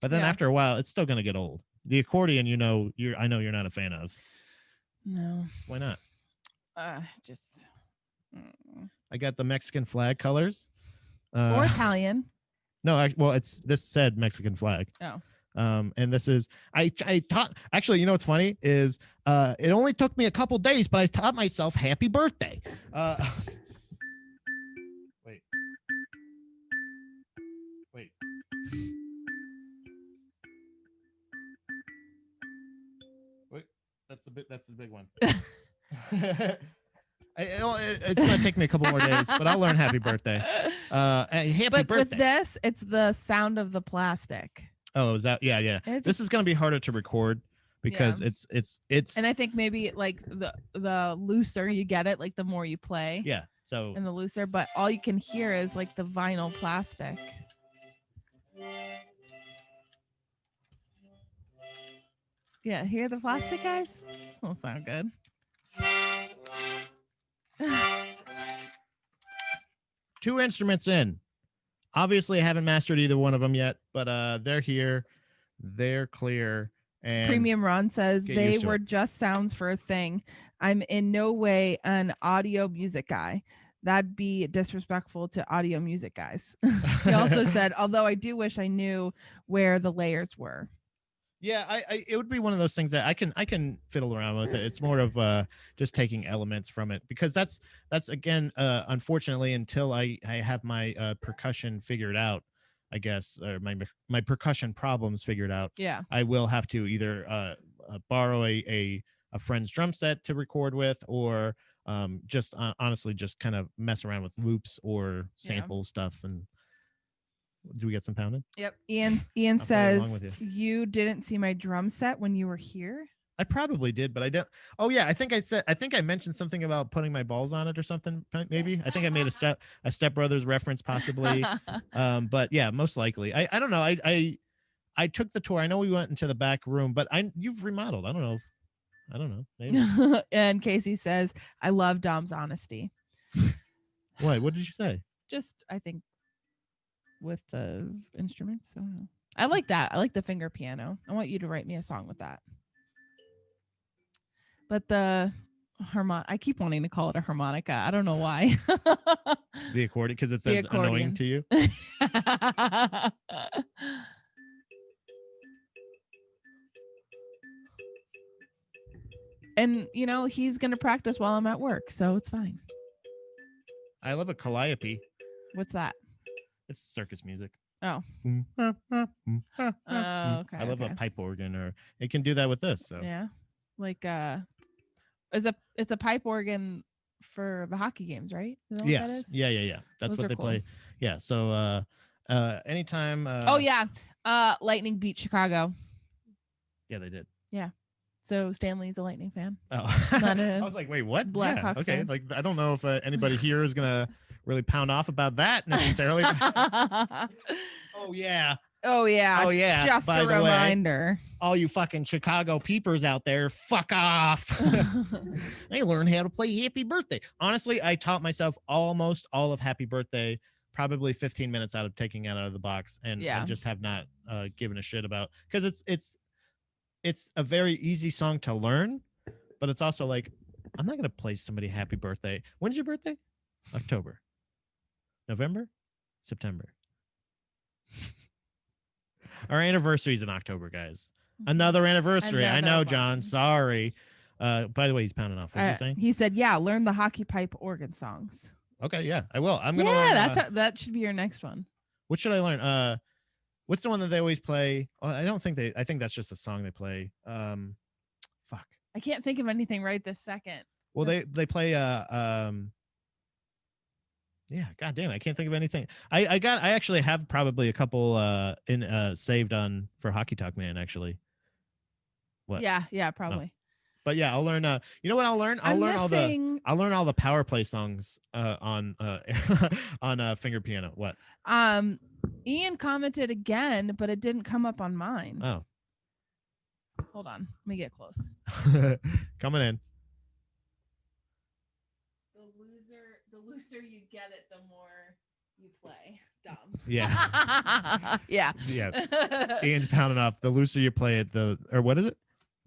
but then after a while it's still gonna get old. The accordion, I know you're not a fan of. No. Why not? Just. I got the Mexican flag colors. Or Italian. No, this said Mexican flag. Oh. And this is I taught, actually, you know what's funny is it only took me a couple days, but I taught myself happy birthday. Wait. That's the big one. It's gonna take me a couple more days, but I'll learn happy birthday. Happy birthday. With this, it's the sound of the plastic. Oh, is that? Yeah. This is gonna be harder to record because it's. And I think maybe like the looser you get it, like the more you play. Yeah. So. And the looser, but all you can hear is like the vinyl plastic. Yeah, hear the plastic, guys? This don't sound good. Two instruments in. Obviously, I haven't mastered either one of them yet, but they're here. They're clear. And Premium Ron says they were just sounds for a thing. I'm in no way an audio music guy. That'd be disrespectful to audio music guys. He also said, although I do wish I knew where the layers were. Yeah, it would be one of those things that I can fiddle around with it. It's more of just taking elements from it, because that's again, unfortunately, until I have my percussion figured out, I guess, or my percussion problems figured out. Yeah, I will have to either borrow a friend's drum set to record with, or just honestly just kind of mess around with loops or sample stuff. And do we get some pounding? Yep. Ian says you didn't see my drum set when you were here. I probably did, but I don't. Oh yeah, I think I mentioned something about putting my balls on it or something. Maybe I think I made a Step Brothers reference, possibly. But yeah, most likely. I don't know. I took the tour. I know we went into the back room, but you've remodeled. I don't know. Maybe. And Casey says, I love Dom's honesty. What did you say? Just, I think, with the instruments. I don't know. I like that. I like the finger piano. I want you to write me a song with that. But I keep wanting to call it a harmonica. I don't know why. The accordion, because it The says annoying accordion. to you. And he's gonna practice while I'm at work, so it's fine. I love a calliope. What's that? It's circus music. Oh. Okay. Okay. I love a pipe organ, or it can do that with this. So Yeah, like it's a pipe organ for the hockey games, right? Is that what that yes, is? yeah. That's Those what are they cool. play. Yeah. So anytime. Oh yeah, Lightning beat Chicago. Yeah, they did. Yeah. So Stanley's a Lightning fan. Oh, Not I a was like, wait, what? Blackhawks Yeah, okay. fan. Like, I don't know if anybody here is gonna really pound off about that necessarily. Oh yeah. Oh yeah. Oh yeah. Just By a the way, reminder. all you fucking Chicago peepers out there, fuck off. I learned how to play Happy Birthday. Honestly, I taught myself almost all of Happy Birthday, probably 15 minutes out of taking it out of the box, and Yeah. just have not given a shit about, because it's a very easy song to learn, but it's also like, I'm not gonna play somebody Happy Birthday. When's your birthday? October, November, September. Our anniversary is in October, guys. Another anniversary. I know, Another John. one. Sorry. By the way, he's pounding off. What's he saying? He said, "Yeah, learn the hockey pipe organ songs." Okay, yeah, I will. I'm gonna learn. That should be your next one. What should I learn? What's the one that they always play? Oh, I think that's just a song they play. Fuck. I can't think of anything right this second. Well, they play yeah, god damn it, I can't think of anything. I actually have probably a couple saved on for Hockey Talk Man, actually. What? Yeah, probably. But yeah, I'll learn you know what I'll learn? I'll learn all the power play songs on on Finger Piano. What? Ian commented again, but it didn't come up on mine. Oh. Hold on. Let me get close. Coming in. The looser you get it, the more you play. Dumb. Yeah. Yeah. Yeah. Ian's pounding off. The looser you play it, or what is it?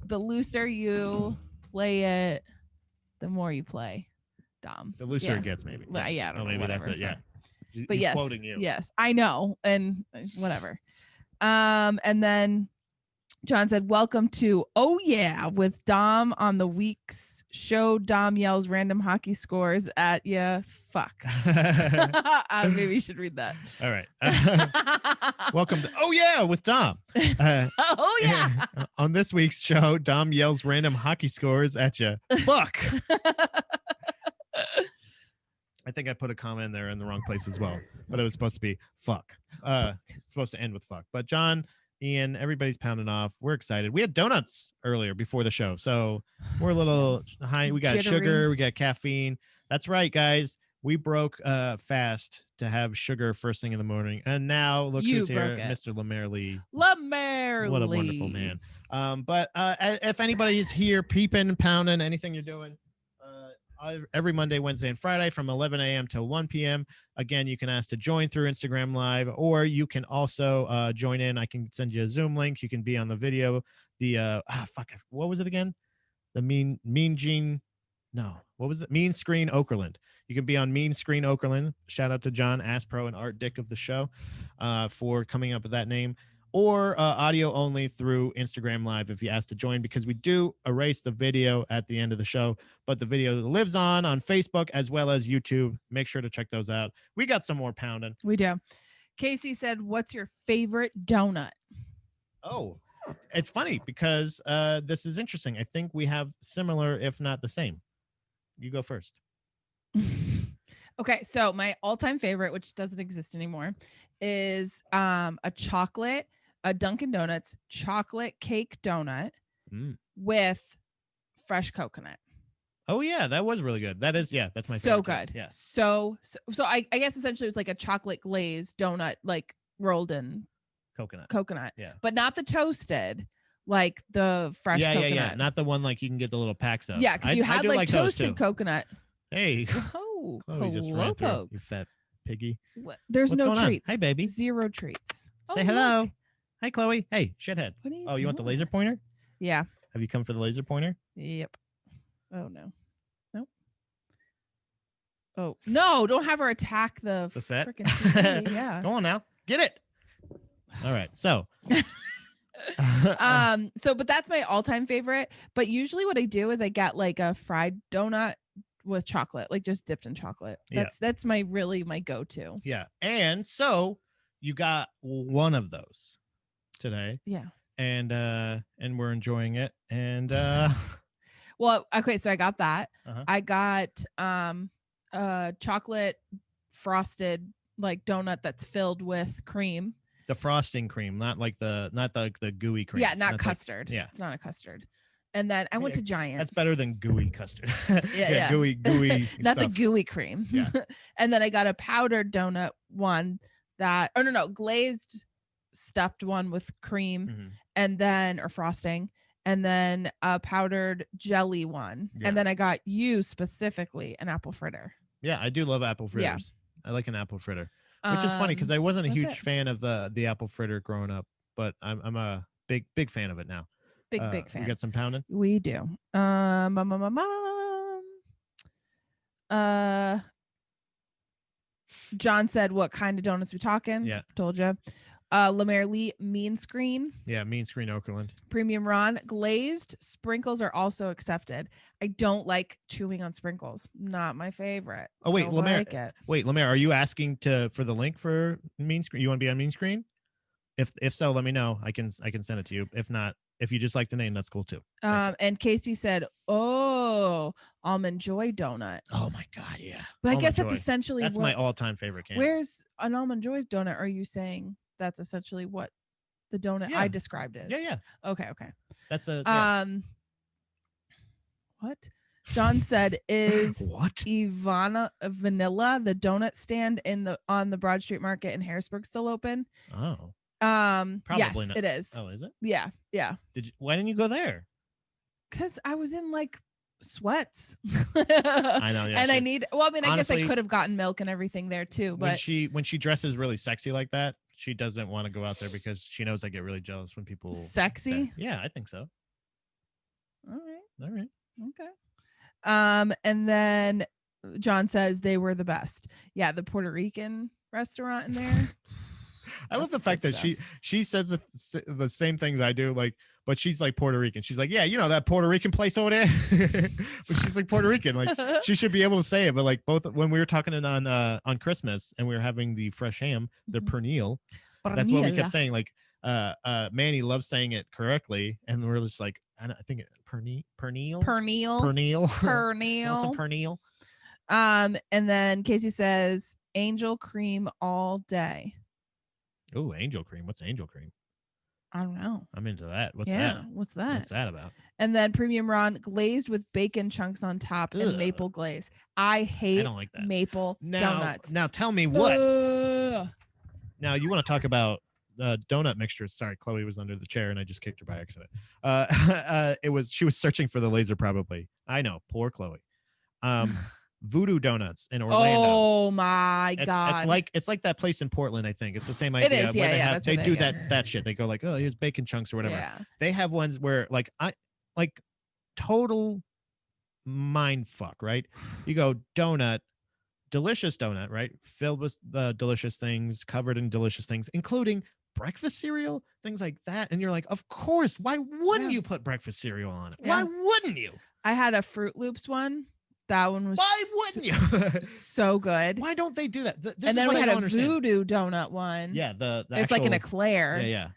The looser you play it, the more you play. Dumb. The looser it gets, maybe. Yeah, I don't know, maybe whatever. that's it. Yeah. But He's yes, quoting you. Yes, I know, and whatever. And then John said, "Welcome to Oh Yeah with Dom on the week's show. Dom yells random hockey scores at ya. Fuck." Maybe you should read that. All right. Welcome to Oh Yeah with Dom. Oh yeah. On this week's show, Dom yells random hockey scores at you. Fuck. I think I put a comma in there in the wrong place as well, but it was supposed to be fuck. It's supposed to end with fuck. But John, Ian, everybody's pounding off. We're excited. We had donuts earlier before the show, so we're a little high. We got Jittery. sugar, we got caffeine. That's right, guys. We broke fast to have sugar first thing in the morning, and now look You who's here, broke it. Mr. Lamerly. Lamerly. What a wonderful man. But if anybody's here, peeping, pounding, anything you're doing, every Monday, Wednesday, and Friday from 11 a.m. till 1 p.m. Again, you can ask to join through Instagram Live, or you can also join in. I can send you a Zoom link. You can be on the video. What was it again? The Mean Screen Okerlund. You can be on Mean Screen Okerlund. Shout out to John Aspro and Art Dick of the show for coming up with that name. Or audio only through Instagram Live if you ask to join, because we do erase the video at the end of the show, but the video lives on Facebook as well as YouTube. Make sure to check those out. We got some more pounding. We do. Casey said, "What's your favorite donut?" Oh, it's funny because this is interesting. I think we have similar, if not the same. You go first. Okay, so my all-time favorite, which doesn't exist anymore, is a Dunkin' Donuts chocolate cake donut with fresh coconut. Oh yeah, that was really good. That is, that's my favorite. So good. Yeah. So I guess essentially it's like a chocolate glazed donut, like rolled in coconut. Yeah. But not the toasted, like the fresh coconut. Yeah. Not the one like you can get the little packs of. Yeah, because you had like toasted coconut. Hey. Oh, Chloe just ran through, you fat piggy. There's What's no going treats. on? Hi, baby. 0 treats. Say hello. Look. Hi, Chloe. Hey, shithead. What are you you want the laser pointer? Yeah. Have you come for the laser pointer? Yep. Oh no. Oh no! Don't have her attack the set? freaking TV. Yeah. Go on now. Get it. All right. So. But that's my all-time favorite. But usually what I do is I get like a fried donut with chocolate, like just dipped in chocolate. That's my go-to. Yeah. And so you got one of those today. Yeah. And we're enjoying it. And well, okay, so I got that. Uh-huh. I got chocolate frosted like donut that's filled with cream. The frosting cream, not the gooey cream. Yeah, not custard. Yeah. It's not a custard. And then I went to Giant. That's better than gooey custard. Yeah. Gooey not stuff. the gooey cream. Yeah. And then I got a powdered donut one glazed stuffed one with cream and then or frosting, and then a powdered jelly one. Yeah. And then I got you specifically an apple fritter. Yeah, I do love apple fritters. Yeah. I like an apple fritter. Which is funny because I wasn't a huge fan of the apple fritter growing up, but I'm a big fan of it now. Big fan. We got some pounding? We do. John said, "What kind of donuts we talking?" Yeah, told you. Lemaire Lee, Mean Screen. Yeah, Mean Screen Okerlund. Premium Ron, glazed sprinkles are also accepted. I don't like chewing on sprinkles. Not my favorite. Oh wait, Lemaire. Like Lemaire, are you asking for the link for Mean Screen? You want to be on Mean Screen? If so, let me know. I can send it to you. If not, if you just like the name, that's cool too. And Casey said, "Oh, Almond Joy donut." Oh my god, yeah. But Almond I guess Joy. that's essentially that's my all-time favorite candy. Where's an Almond Joy donut? Are you saying that's essentially what the donut I described is? Yeah. Okay. That's a What? John said is what? Ivana Vanilla, the donut stand on the Broad Street Market in Harrisburg, still open? Oh. Probably yes, not. It is. Oh, is it? Yeah. Why didn't you go there? Because I was in like sweats. I know. Yeah, and I honestly, I guess I could have gotten milk and everything there too. But when she dresses really sexy like that, she doesn't want to go out there because she knows I get really jealous when people sexy. Yeah, I think so. All right. Okay. And then John says they were the best. Yeah, the Puerto Rican restaurant in there. I love the fact that she says the same things I do, like, but she's like Puerto Rican. She's like, yeah, you know that Puerto Rican place over there, but she's like Puerto Rican. Like she should be able to say it. But like both when we were talking on Christmas and we were having the fresh ham, the pernil. That's what we kept saying. Like Manny loves saying it correctly, and we're just like, I think pernil. Some pernil. And then Casey says angel cream all day. Oh, angel cream. What's angel cream? I don't know. I'm into that. What's that? What's that? What's that about? And then premium Ron glazed with bacon chunks on top and maple glaze. I don't like that. Maple donuts. Now tell me what. Now you want to talk about donut mixtures. Sorry, Chloe was under the chair and I just kicked her by accident. She was searching for the laser probably. I know, poor Chloe. Voodoo Donuts in Orlando. Oh my god! It's like that place in Portland. I think it's the same idea. It is, yeah. They do that shit. They go like, oh, here's bacon chunks or whatever. Yeah. They have ones where like total mind fuck, right? You go donut, delicious donut, right? Filled with delicious things, covered in delicious things, including breakfast cereal, things like that. And you're like, of course. Why wouldn't you put breakfast cereal on it? Yeah. Why wouldn't you? I had a Fruit Loops one. That one was why wouldn't you? So good. Why don't they do that? And then we had a Voodoo donut one. Yeah, it's like an eclair. Yeah.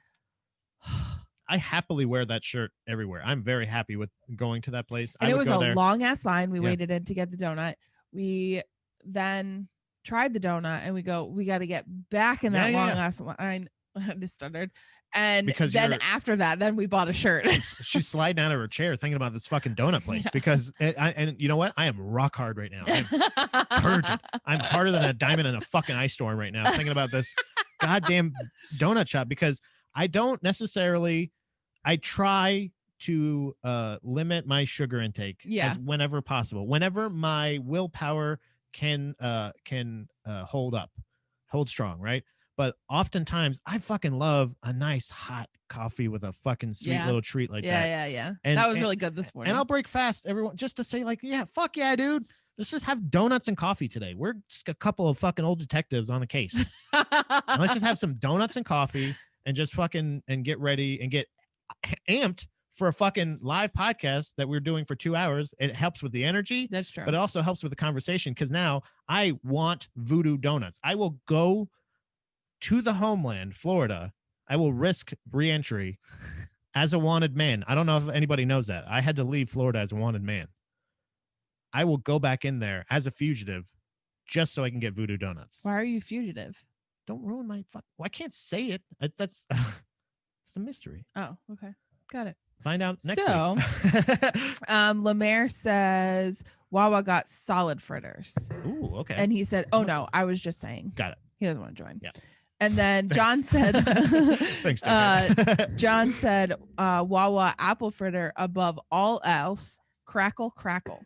I happily wear that shirt everywhere. I'm very happy with going to that place. And it was a long ass line. We waited in to get the donut. We then tried the donut and we got to get back in that long ass line. I just stuttered. And because then after that, then we bought a shirt. She's sliding out of her chair thinking about this fucking donut place because and you know what? I am rock hard right now. I'm turgid. I'm harder than a diamond in a fucking ice storm right now thinking about this goddamn donut shop because I don't necessarily, I try to limit my sugar intake as whenever possible. Whenever my willpower can hold strong, right? But oftentimes I fucking love a nice hot coffee with a fucking sweet little treat like that. Yeah. And that was really good this morning. And I'll break fast, everyone, just to say like, yeah, fuck yeah, dude. Let's just have donuts and coffee today. We're just a couple of fucking old detectives on the case. Let's just have some donuts and coffee and just fucking and get ready and get amped for a fucking live podcast that we're doing for 2 hours. It helps with the energy. That's true. But it also helps with the conversation because now I want voodoo donuts. I will go to the homeland, Florida. I will risk re-entry as a wanted man. I don't know if anybody knows that. I had to leave Florida as a wanted man. I will go back in there as a fugitive just so I can get voodoo donuts. Why are you fugitive? Don't ruin my fuck. Well, I can't say it. That's it's a mystery. Oh, okay. Got it. Find out next So, week. Lemaire says Wawa got solid fritters. Ooh, okay. And he said, oh no, I was just saying. Got it. He doesn't want to join. Yeah. And then John said, Thanks, John said, Wawa apple fritter above all else, crackle, crackle.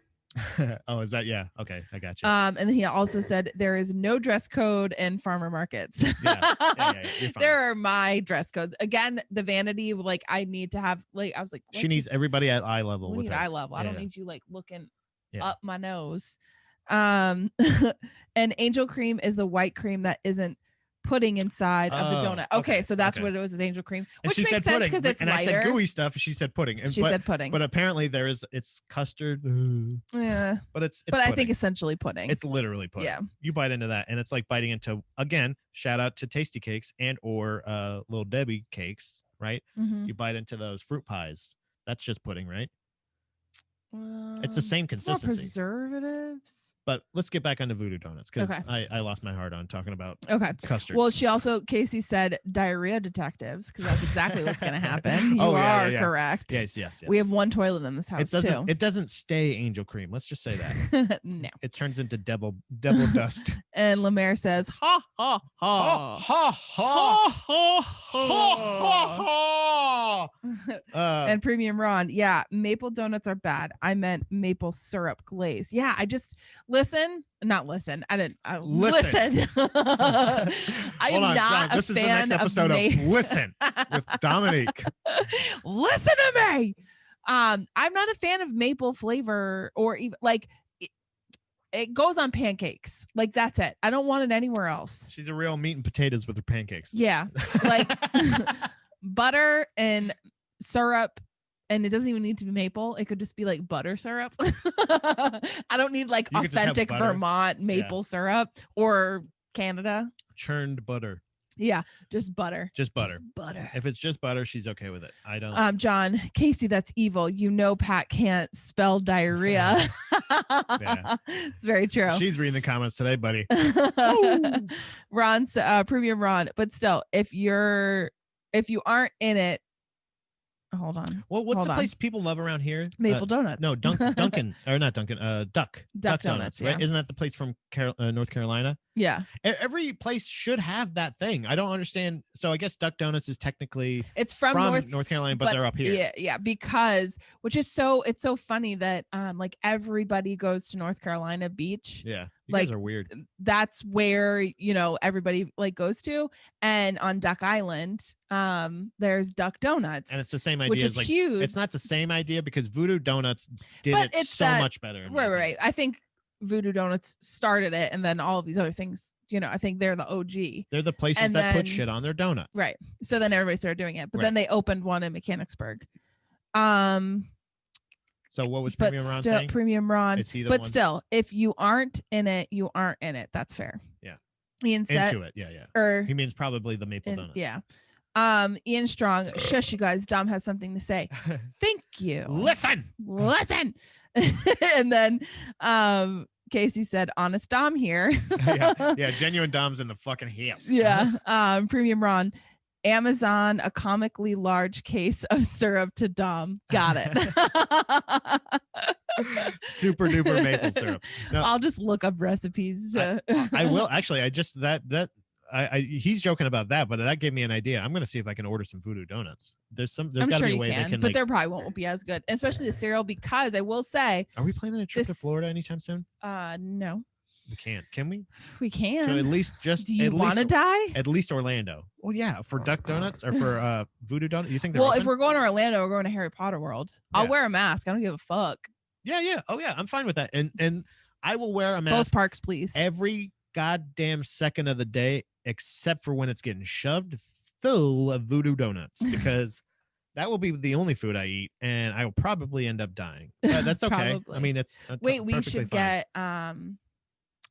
Oh, is that? Yeah. Okay. I got you. And then he also said there is no dress code in farmer markets. Yeah, you're fine. There are my dress codes. Again, the vanity, like I need to have, like, I was like, she needs everybody at eye level. We with need her. eye level. I don't Yeah. need you like looking Yeah. up my nose. And angel cream is the white cream that isn't pudding inside of the Oh, donut. Okay, so that's okay. what it was, is angel cream, And which she makes said sense pudding, because it's and lighter. I said gooey stuff. She said pudding. And She said pudding. But apparently it's custard. Yeah, But it's but I think pudding. essentially pudding. It's literally pudding. Yeah. You bite into that, and it's like biting into, again, shout out to Tasty Cakes and or Little Debbie cakes, right? Mhm. You bite into those fruit pies. That's just pudding, right? It's the same it's more consistency. preservatives. But let's get back onto voodoo donuts because Okay. I lost my heart on talking about Okay. custard. Well, she also, Casey said diarrhea detectives because that's exactly what's going to happen. You are correct. Yes. We have one toilet in this house too. It doesn't stay angel cream. Let's just say that. No. It turns into devil dust. And Lemaire says, ha, ha, ha. ha Ha, ha, ha. And Premium Ron, yeah, maple donuts are bad. I meant maple syrup glaze. Yeah, I just not listen. I didn't listen. I am Hold on, not John, this a is the fan next episode of Listen with Dominique. Listen to me. I'm not a fan of maple flavor or even like it goes on pancakes. Like that's it. I don't want it anywhere else. She's a real meat and potatoes with her pancakes. Yeah. Like butter and syrup, and it doesn't even need to be maple. It could just be like butter syrup. I don't need like You could just have authentic butter. Vermont maple syrup or Canada. Churned butter. Yeah, just butter. Just butter. Just butter. If it's just butter, she's okay with it. I don't. John, Casey, that's evil. You know Pat can't spell diarrhea. Yeah. It's very true. She's reading the comments today, buddy. Ron's Premium Ron, but still, if you aren't in it, hold on. Well, what's Hold the on. place people love around here? Maple Donuts. No, Dunkin' or not Dunkin'. Duck Donuts, right? yeah. Isn't that the place from North Carolina? Yeah, Every place should have that thing. I don't understand. So I guess Duck Donuts is technically it's from North Carolina, but they're up here. Yeah, because it's so funny that like everybody goes to North Carolina Beach. Yeah, you Like, guys are weird. That's where everybody like goes to, and on Duck Island, there's Duck Donuts, And it's the same idea which as is like huge. it's not the same idea because Voodoo Donuts did But it it's so that- much better. in my right. opinion. I think Voodoo Donuts started it, and then all of these other things. I think they're the OG. They're the places And that put then- shit on their donuts. Right. So then everybody started doing it, but Right. then they opened one in Mechanicsburg. So what was But Premium Ron still, saying? Premium Ron. Is he the But one still, if you aren't in it, you aren't in it. That's fair. Yeah. Ian said, into it? Yeah. or He means probably the maple in- donuts. yeah. Ian Strong, shush, you guys. Dom has something to say. Thank you. Listen. Listen. And then Casey said, honest Dom here. yeah, genuine Dom's in the fucking hips. Yeah. Premium Ron. Amazon, a comically large case of syrup to Dom. Got it. Super duper maple syrup. No, I'll just look up recipes. I will actually. I just he's joking about that, but that gave me an idea. I'm gonna see if I can order some Voodoo Donuts. There's I'm gotta sure be a you way can, they can. but Like, there probably won't be as good, especially the cereal, because I will say, are we planning a trip to this- Florida anytime soon? no, We can't. Can we? we can. So at least just Do you at want to least, die? at least Orlando. Well, yeah, for Duck Donuts or for Voodoo Donuts. You think they're Well, open? if we're going to Orlando, we're going to Harry Potter World. I'll Yeah. wear a mask. I don't give a fuck. Yeah. Oh yeah, I'm fine with that. And I will wear a Both mask parks, please. every goddamn second of the day, except for when it's getting shoved full of voodoo donuts, because that will be the only food I eat, and I will probably end up dying. But that's okay. I Probably. mean, it's Wait, we perfectly should fine.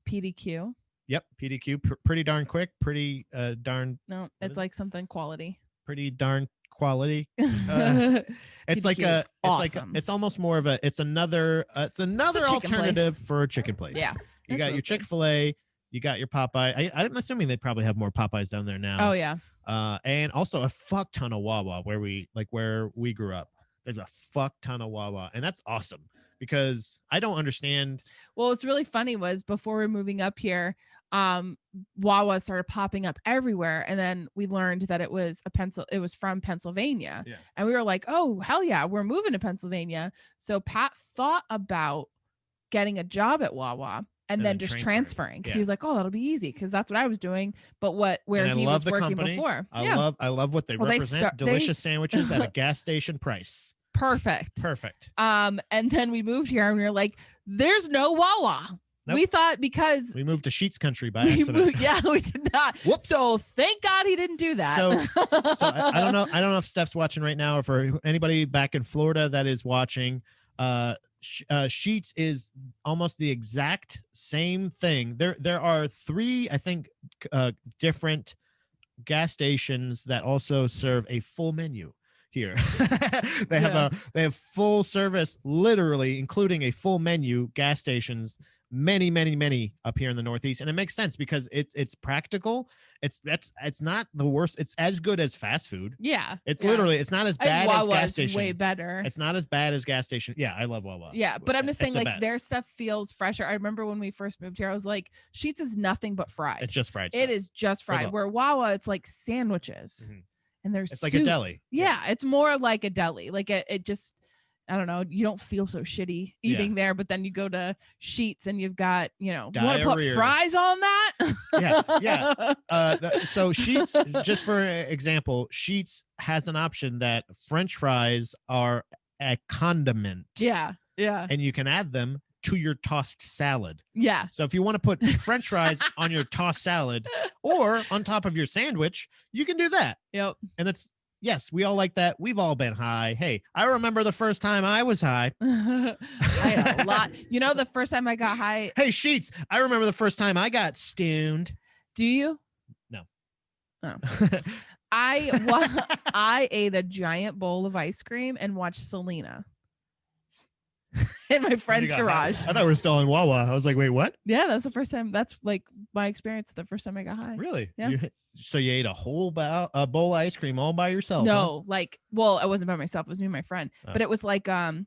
get PDQ. Yep, PDQ, pretty darn quick, pretty darn. No, What it's is like something quality. pretty darn quality. PDQ It's like is awesome. It's almost more of a. It's another chicken alternative place. for a chicken place. Yeah, you it's got real your good. Chick-fil-A. You got your Popeye. I'm assuming they probably have more Popeyes down there now. Oh yeah. And also a fuck ton of Wawa where we grew up. There's a fuck ton of Wawa, and that's awesome because I don't understand. Well, what's really funny was before we were moving up here, Wawa started popping up everywhere, and then we learned that it was it was from Pennsylvania. Yeah. And we were like, oh hell yeah, we're moving to Pennsylvania. So Pat thought about getting a job at Wawa and then just transferring because he was like, oh, that'll be easy because that's what I was doing. But where he was working before. I love what they represent. Delicious sandwiches at a gas station price. Perfect. And then we moved here and we were like, there's no Wawa. Nope. We thought because we moved to Sheets country by accident. We did not. Whoops. So thank God he didn't do that. So I don't know. I don't know if Steph's watching right now or for anybody back in Florida that is watching. Sheets is almost the exact same thing. There are 3, I think, different gas stations that also serve a full menu here. They have full service, literally including a full menu gas stations. Many up here in the Northeast, and it makes sense because it's practical. It's not the worst. It's as good as fast food. Yeah, it's literally it's not as bad as gas station. Way better. It's not as bad as gas station. Yeah, I love Wawa. Yeah, but I'm just saying, like, their stuff feels fresher. I remember when we first moved here, I was like, Sheets is nothing but fried. It's just fried. It is just fried. Where Wawa, it's like sandwiches, and there's it's like a deli. Yeah, it's more like a deli. Like it just. I don't know. You don't feel so shitty eating there, but then you go to Sheets and you've got, you want to put fries on that? Yeah. So Sheets, just for example, Sheets has an option that French fries are a condiment. Yeah. And you can add them to your tossed salad. Yeah. So if you want to put French fries on your tossed salad or on top of your sandwich, you can do that. Yep. And yes, we all like that. We've all been high. Hey, I remember the first time I was high. I had a lot. The first time I got high. Hey, Sheets, I remember the first time I got stoned. Do you? No. Oh. I ate a giant bowl of ice cream and watched Selena in my friend's garage. I thought we were still in Wawa. I was like, wait, what? Yeah, that's the first time. That's like my experience. The first time I got high. Really? Yeah. So you ate a whole bowl of ice cream all by yourself? No, I wasn't by myself. It was me and my friend. But it was like a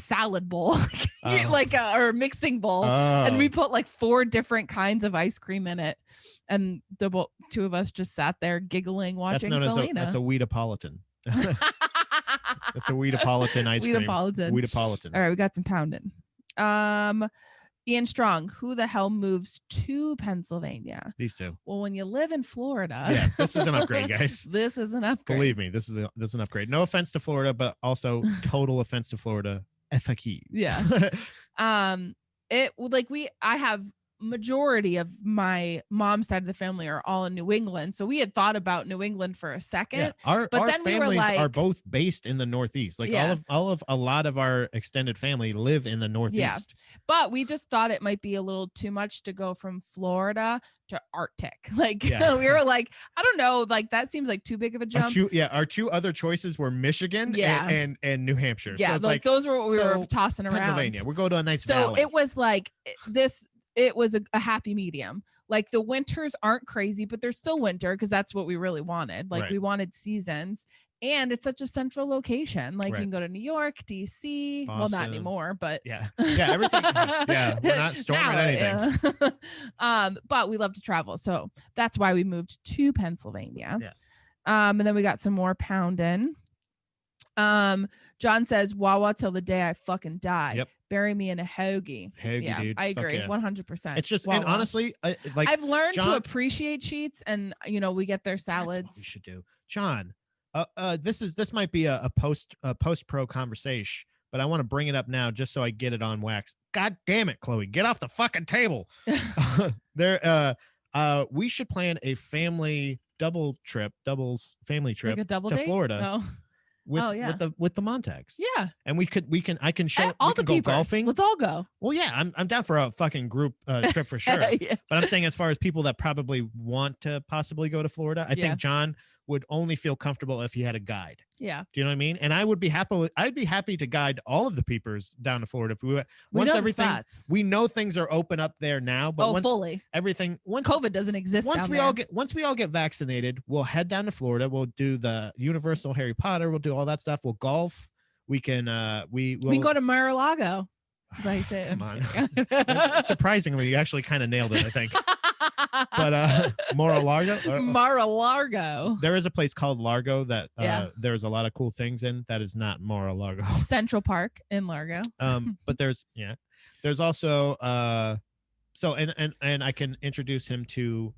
salad bowl, or a mixing bowl, and we put like 4 different kinds of ice cream in it, and the 2 of us just sat there giggling watching Selena. That's a Weedapolitan. That's a Weedapolitan ice cream. Weedapolitan. All right, we got some pounding. Ian Strong, who the hell moves to Pennsylvania? These 2. Well, when you live in Florida. Yeah, this is an upgrade, guys. This is an upgrade. Believe me, this is an upgrade. No offense to Florida, but also total offense to Florida. Fuck you. Yeah. I have majority of my mom's side of the family are all in New England. So we had thought about New England for a second. Yeah. Our families are both based in the Northeast. A lot of our extended family live in the Northeast. Yeah. But we just thought it might be a little too much to go from Florida to Arctic. We were like, I don't know, that seems like too big of a jump. Our 2 other choices were Michigan and New Hampshire. Yeah, so those were what we were tossing around. Pennsylvania. We'll go to a nice valley. So it was like this. It was a happy medium. Like the winters aren't crazy, but there's still winter because that's what we really wanted. We wanted seasons, and it's such a central location. You can go to New York, DC. Boston. Well, not anymore, but everything. We're not storming anything. Yeah. But we love to travel, so that's why we moved to Pennsylvania. Yeah. And then we got some more pounding. John says Wawa till the day I fucking die. Yep. Bury me in a hoagie. Dude. I agree. 100%. It's just, Wawa. and honestly, I've learned to appreciate Sheets, and we get their salads. That's what we should do. John, this might be a post pro conversation, but I want to bring it up now just so I get it on wax. God damn it, Chloe, get off the fucking table. We should plan a family doubles family trip Like a double to date? Florida Oh. with Oh, yeah. with the Montags. Yeah. And I can show All we can the go peepers. golfing. Let's all go. Well, yeah, I'm down for a fucking group trip for sure. Yeah. But I'm saying as far as people that probably want to possibly go to Florida, I Yeah. think John would only feel comfortable if he had a guide. Yeah. Do you know what I mean? And I'd be happy to guide all of the peepers down to Florida if We once know the everything spots. we know things are open up there now, but once fully. everything COVID doesn't exist once down we there. all get vaccinated, we'll head down to Florida. We'll do the Universal Harry Potter. We'll do all that stuff. We'll golf. We can we can go to Mar-a-Lago. Is that how you say it? Come I'm on. just kidding. Surprisingly, you actually kind of nailed it, I think. But Mar-a-Lago. Mar-a-Lago. There is a place called Largo that Yeah. there's a lot of cool things in. That is not Mar-a-Lago. Central Park in Largo. But there's also so and I can introduce him to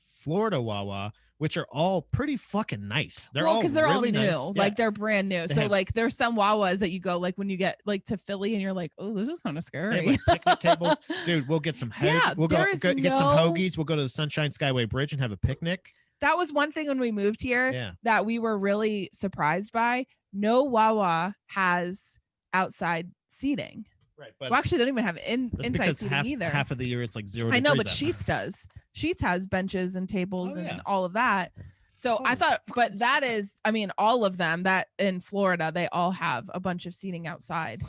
Florida Wawa, which are all pretty fucking nice. They're all because they're really all new. nice. Yeah. Like they're brand new. They So have- like there's some Wawas that you go like when you get like to Philly and you're like, oh, this is kind of They have, scary. like, picnic tables. Dude, we'll get some Yeah, we'll go there is get some no- hoagies. We'll go to the Sunshine Skyway Bridge and have a picnic. That was one thing when we moved here Yeah. that we were really surprised by. No Wawa has outside seating. Right. But Well, actually, they don't even have that's inside because seating either. half of the year it's like 0 I know, degrees but out. Sheets does. Sheets has benches and tables Oh, yeah. and all of that. So I Holy thought, but fucking that shit. is, I mean, all of them that in Florida, they all have a bunch of seating outside.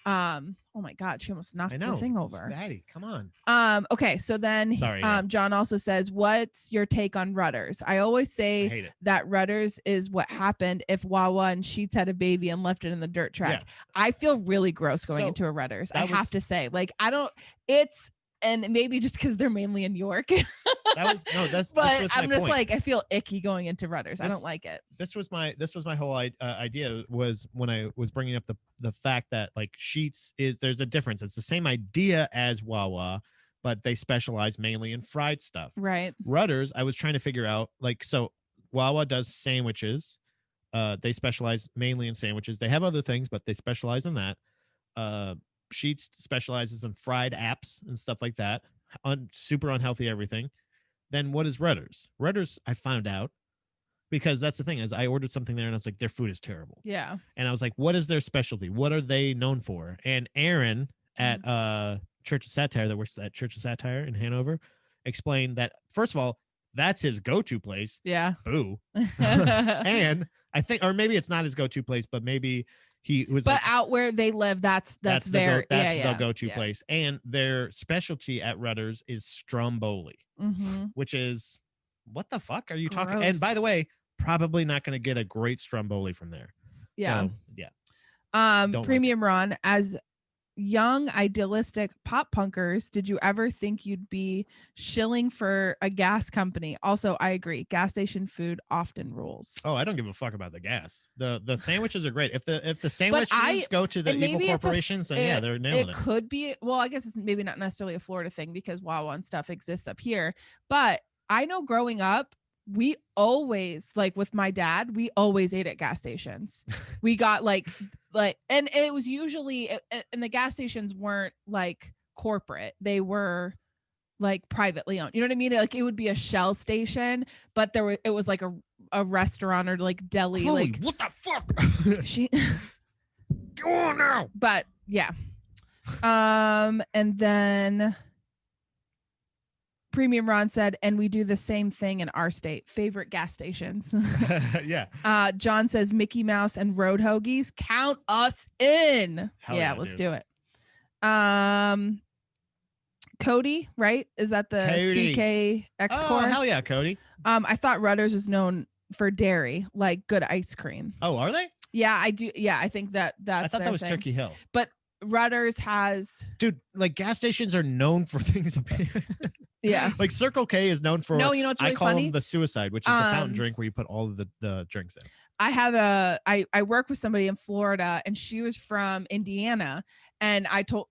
Oh my God, she almost knocked I know. the thing It's over. fatty. Come on. Okay, so then Sorry, yeah. John also says, what's your take on rudders? I always I say hate it. that rudders is what happened if Wawa and Sheets had a baby and left it in the dirt track. Yeah. I feel really gross going So, into a rudders. I that have was- to say, like, I don't, it's, and maybe just because they're mainly in New York, That was no. This but was I'm my just point. like, I feel icky going into rudders. I This- don't like it. This was my whole idea was when I was bringing up the fact that like Sheets there's a difference. It's the same idea as Wawa, but they specialize mainly in fried stuff. Right. Rudders, I was trying to figure out like so Wawa does sandwiches. They specialize mainly in sandwiches. They have other things, but they specialize in that. Sheets specializes in fried apps and stuff like that. Super unhealthy everything. Then what is Rudders? Rudders, I found out because that's the thing is I ordered something there and I was like, their food is terrible. Yeah. And I was like, what is their specialty? What are they known for? And Aaron at Church of Satire that works at Church of Satire in Hanover explained that first of all, that's his go-to place. Yeah. Boo. And I think, or maybe it's not his go-to place, but maybe he was But like, out where they live, that's that's their the go-to yeah. place. And their specialty at Rudders is Stromboli, Mm-hmm. which is what the fuck are you talking? Gross. And by the way, probably not going to get a great Stromboli from there. Yeah. So, yeah. Don't like Premium Ron, as young idealistic pop punkers, did you ever think you'd be shilling for a gas company? Also, I agree. Gas station food often rules. Oh, I don't give a fuck about the gas. The sandwiches are great. If the sandwiches go to the and evil maybe it's a corporations, then yeah, they're nailing It it. could be, well, I guess it's maybe not necessarily a Florida thing because Wawa and stuff exists up here. But I know growing up, we always, like with my dad, we always ate at gas stations. We got like, and it was usually, and the gas stations weren't like corporate. They were like privately owned. You know what I mean? Like it would be a Shell station, but it was like a restaurant or like deli. Holy, like what the fuck? she, Go on now. but yeah. And then Premium Ron said, and we do the same thing in our state. Favorite gas stations. Yeah. John says Mickey Mouse and Road Hoagies. Count us in. Hell yeah, yeah, let's dude. do it. Cody, right? Is that the Cody. CK X Oh, Core? hell yeah, Cody. I thought Rudders was known for dairy, like good ice cream. Oh, are they? Yeah, I do. Yeah, I think that's I thought their that was thing. Turkey Hill. But Rudders has, Dude, like gas stations are known for things up here. yeah. Like Circle K is known for No, you know what's really I call funny? them the suicide, which is the fountain Um, drink where you put all of the drinks in. I have I work with somebody in Florida and she was from Indiana, and I told,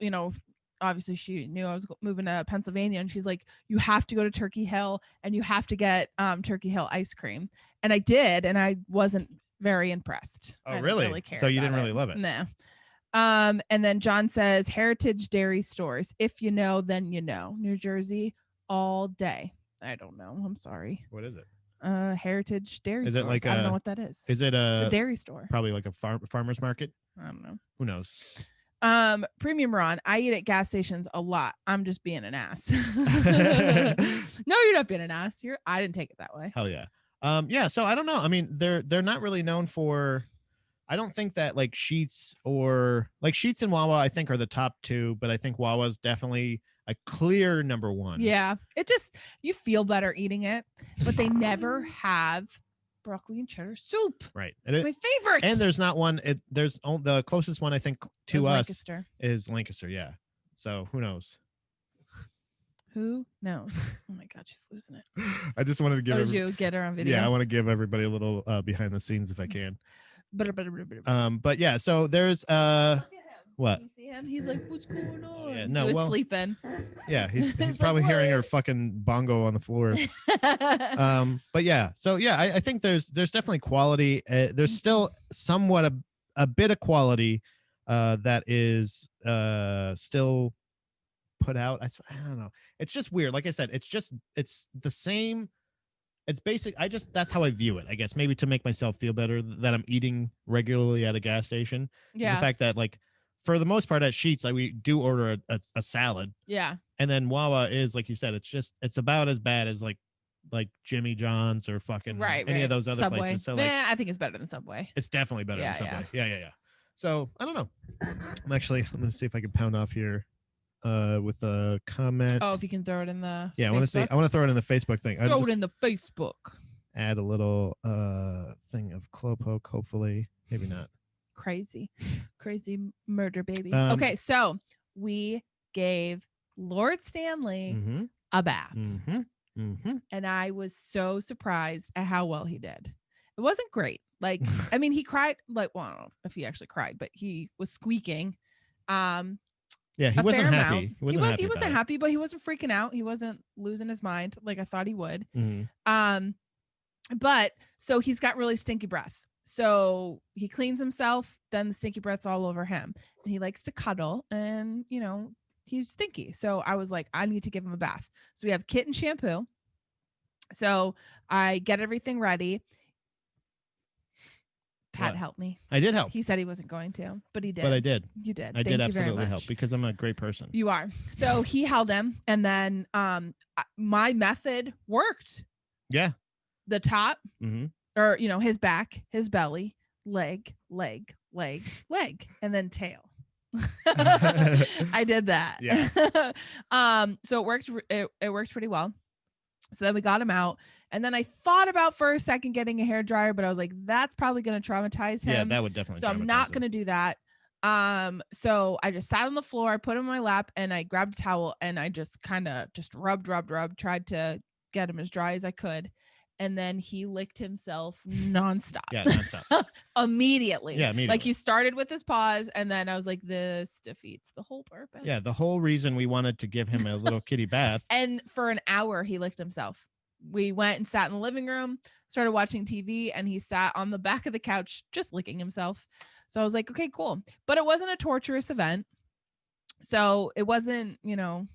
obviously she knew I was moving to Pennsylvania, and she's like, you have to go to Turkey Hill and you have to get Turkey Hill ice cream. And I did, and I wasn't very impressed. Oh, I didn't really? really care So you about didn't really love it? No. And then John says Heritage Dairy Stores. If you know, then you know. New Jersey all day. I don't know. I'm sorry. What is it? Heritage Dairy Is Stores. it like I don't a- know what that is. Is it It's a a dairy store. probably like a farmer's market? I don't know. Who knows? Premium Ron, I eat at gas stations a lot. I'm just being an ass. No, you're not being an ass. I didn't take it that way. Hell yeah. Yeah, so I don't know. I mean, they're not really known for. I don't think that like Sheetz and Wawa I think are the top two, but I think Wawa's definitely a clear number one. Yeah. It just, you feel better eating it, but they never have broccoli and cheddar soup. Right. It's my favorite. And there's not one. There's the closest one I think to It's us Lancaster. is Lancaster. Yeah. So who knows? Who knows? Oh my God, she's losing it. I just wanted to give. Did you get her on video? Yeah, I want to give everybody a little behind the scenes if I can. But But yeah, so there's what? you see him? He's like, what's going on? Yeah, no, he was well, sleeping. Yeah, he's He's probably like, hearing her "What?" fucking bongo on the floor. But yeah, so yeah, I think there's definitely quality. There's still somewhat a bit of quality that is still put out. I don't know. It's just weird. Like I said, it's the same. It's basic. That's how I view it, I guess. Maybe to make myself feel better that I'm eating regularly at a gas station. Yeah. The fact that like for the most part at Sheetz, like we do order a salad. Yeah. And then Wawa is, like you said, it's about as bad as like Jimmy John's or fucking any of those other Subway. places. So like I think it's better than Subway. it's definitely better Yeah, than Subway. Yeah. So I don't know. I'm gonna see if I can pound off here with the comment. Oh, if you can throw it in the Yeah, I want to see. I want to throw it in the Facebook thing. Throw it in the Facebook. Add a little thing of Clopoke, hopefully. Maybe not. Crazy murder baby. Um, Okay, so we gave Lord Stanley Mm-hmm. a bath. Mm-hmm. Mm-hmm. And I was so surprised at how well he did. It wasn't great. Like, I mean, he cried, like, well, I don't know if he actually cried, but he was squeaking. Yeah, he a wasn't fair happy. amount. He wasn't happy. He wasn't happy, but he wasn't freaking out. He wasn't losing his mind like I thought he would. Mm-hmm. But so he's got really stinky breath. So he cleans himself, then the stinky breath's all over him. And he likes to cuddle and, you know, he's stinky. So I was like, I need to give him a bath. So we have kitten shampoo. So I get everything ready. Pat helped me. I did help. He said he wasn't going to, but he did. But I did. You did. I Thank did you very absolutely much. help because I'm a great person. You are. So he held him, and then my method worked. Yeah. The top, Mm-hmm. or you know, his back, his belly, leg, and then tail. I did that. Yeah. So it worked. It worked pretty well. So then we got him out, and then I thought about for a second getting a hair dryer, but I was like, that's probably going to traumatize him. Yeah, that would definitely. So I'm not going to do that. So I just sat on the floor, I put him in my lap, and I grabbed a towel, and I just kind of just rubbed, tried to get him as dry as I could. And then he licked himself nonstop. Yeah, nonstop. Immediately. Yeah, immediately. Like he started with his paws, and then I was like, this defeats the whole purpose. Yeah, the whole reason we wanted to give him a little kitty bath. And for an hour, he licked himself. We went and sat in the living room, started watching TV, and he sat on the back of the couch just licking himself. So I was like, okay, cool. But it wasn't a torturous event. So it wasn't, you know,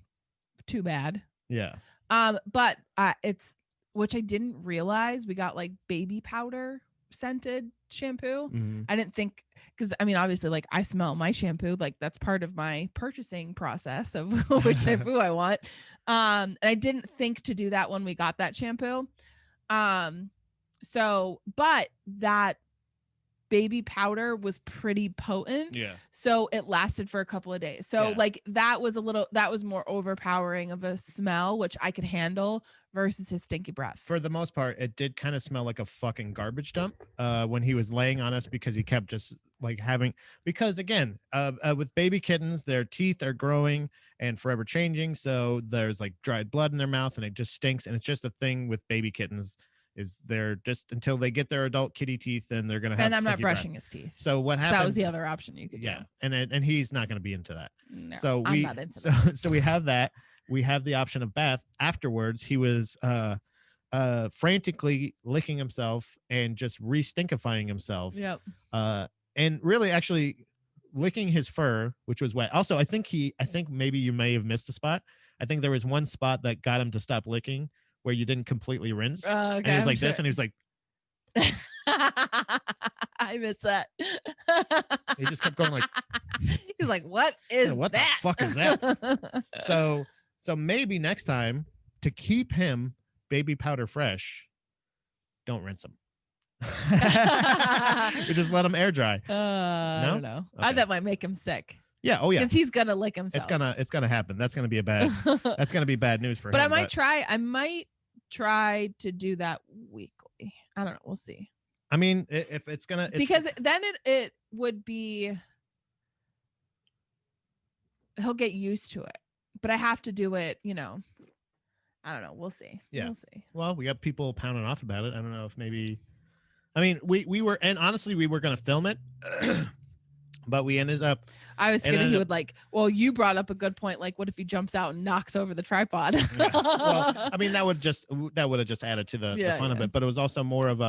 too bad. Yeah. But it's, which I didn't realize, we got like baby powder scented shampoo. Mm-hmm. I didn't think, because I mean, obviously, like I smell my shampoo, like that's part of my purchasing process of which shampoo I want. And I didn't think to do that when we got that shampoo. So, but that baby powder was pretty potent. Yeah. So it lasted for a couple of days. So Yeah. like that was more overpowering of a smell, which I could handle versus his stinky breath. For the most part, it did kind of smell like a fucking garbage dump when he was laying on us because he kept just like because again, with baby kittens, their teeth are growing and forever changing. So there's like dried blood in their mouth and it just stinks. And it's just a thing with baby kittens. Is they're just until they get their adult kitty teeth, then they're gonna have. And I'm not stinky brushing breath. his teeth. So what happens? That was the other option you could do. Yeah, and he's not gonna be into that. No, So I'm not into so that. so we have that. We have the option of bath. Afterwards, he was frantically licking himself and just re-stinkifying himself. Yep. And really, actually, licking his fur, which was wet. Also, I think maybe you may have missed a spot. I think there was one spot that got him to stop licking where you didn't completely rinse. Okay, and he was I'm like this, sure. and he was like, I miss that. he just kept going like, He's like, what is what that? the fuck is that? So maybe next time, to keep him baby powder fresh, don't rinse him. We just let him air dry. I don't know. Okay. That might make him sick. Yeah. Oh yeah. Because he's gonna lick himself. It's gonna happen. That's gonna be that's gonna be bad news for but him. I might try to do that weekly. I don't know. We'll see. I mean, if it's gonna, because then it would be, he'll get used to it. But I have to do it, I don't know. We'll see. Yeah. We'll see. Well, we got people pounding off about it. I don't know if maybe, I mean, we were, and honestly, we were going to film it, but we ended up. I was scared he would you brought up a good point. Like, what if he jumps out and knocks over the tripod? Yeah. Well, I mean, that would have just added to the fun of it, but it was also more of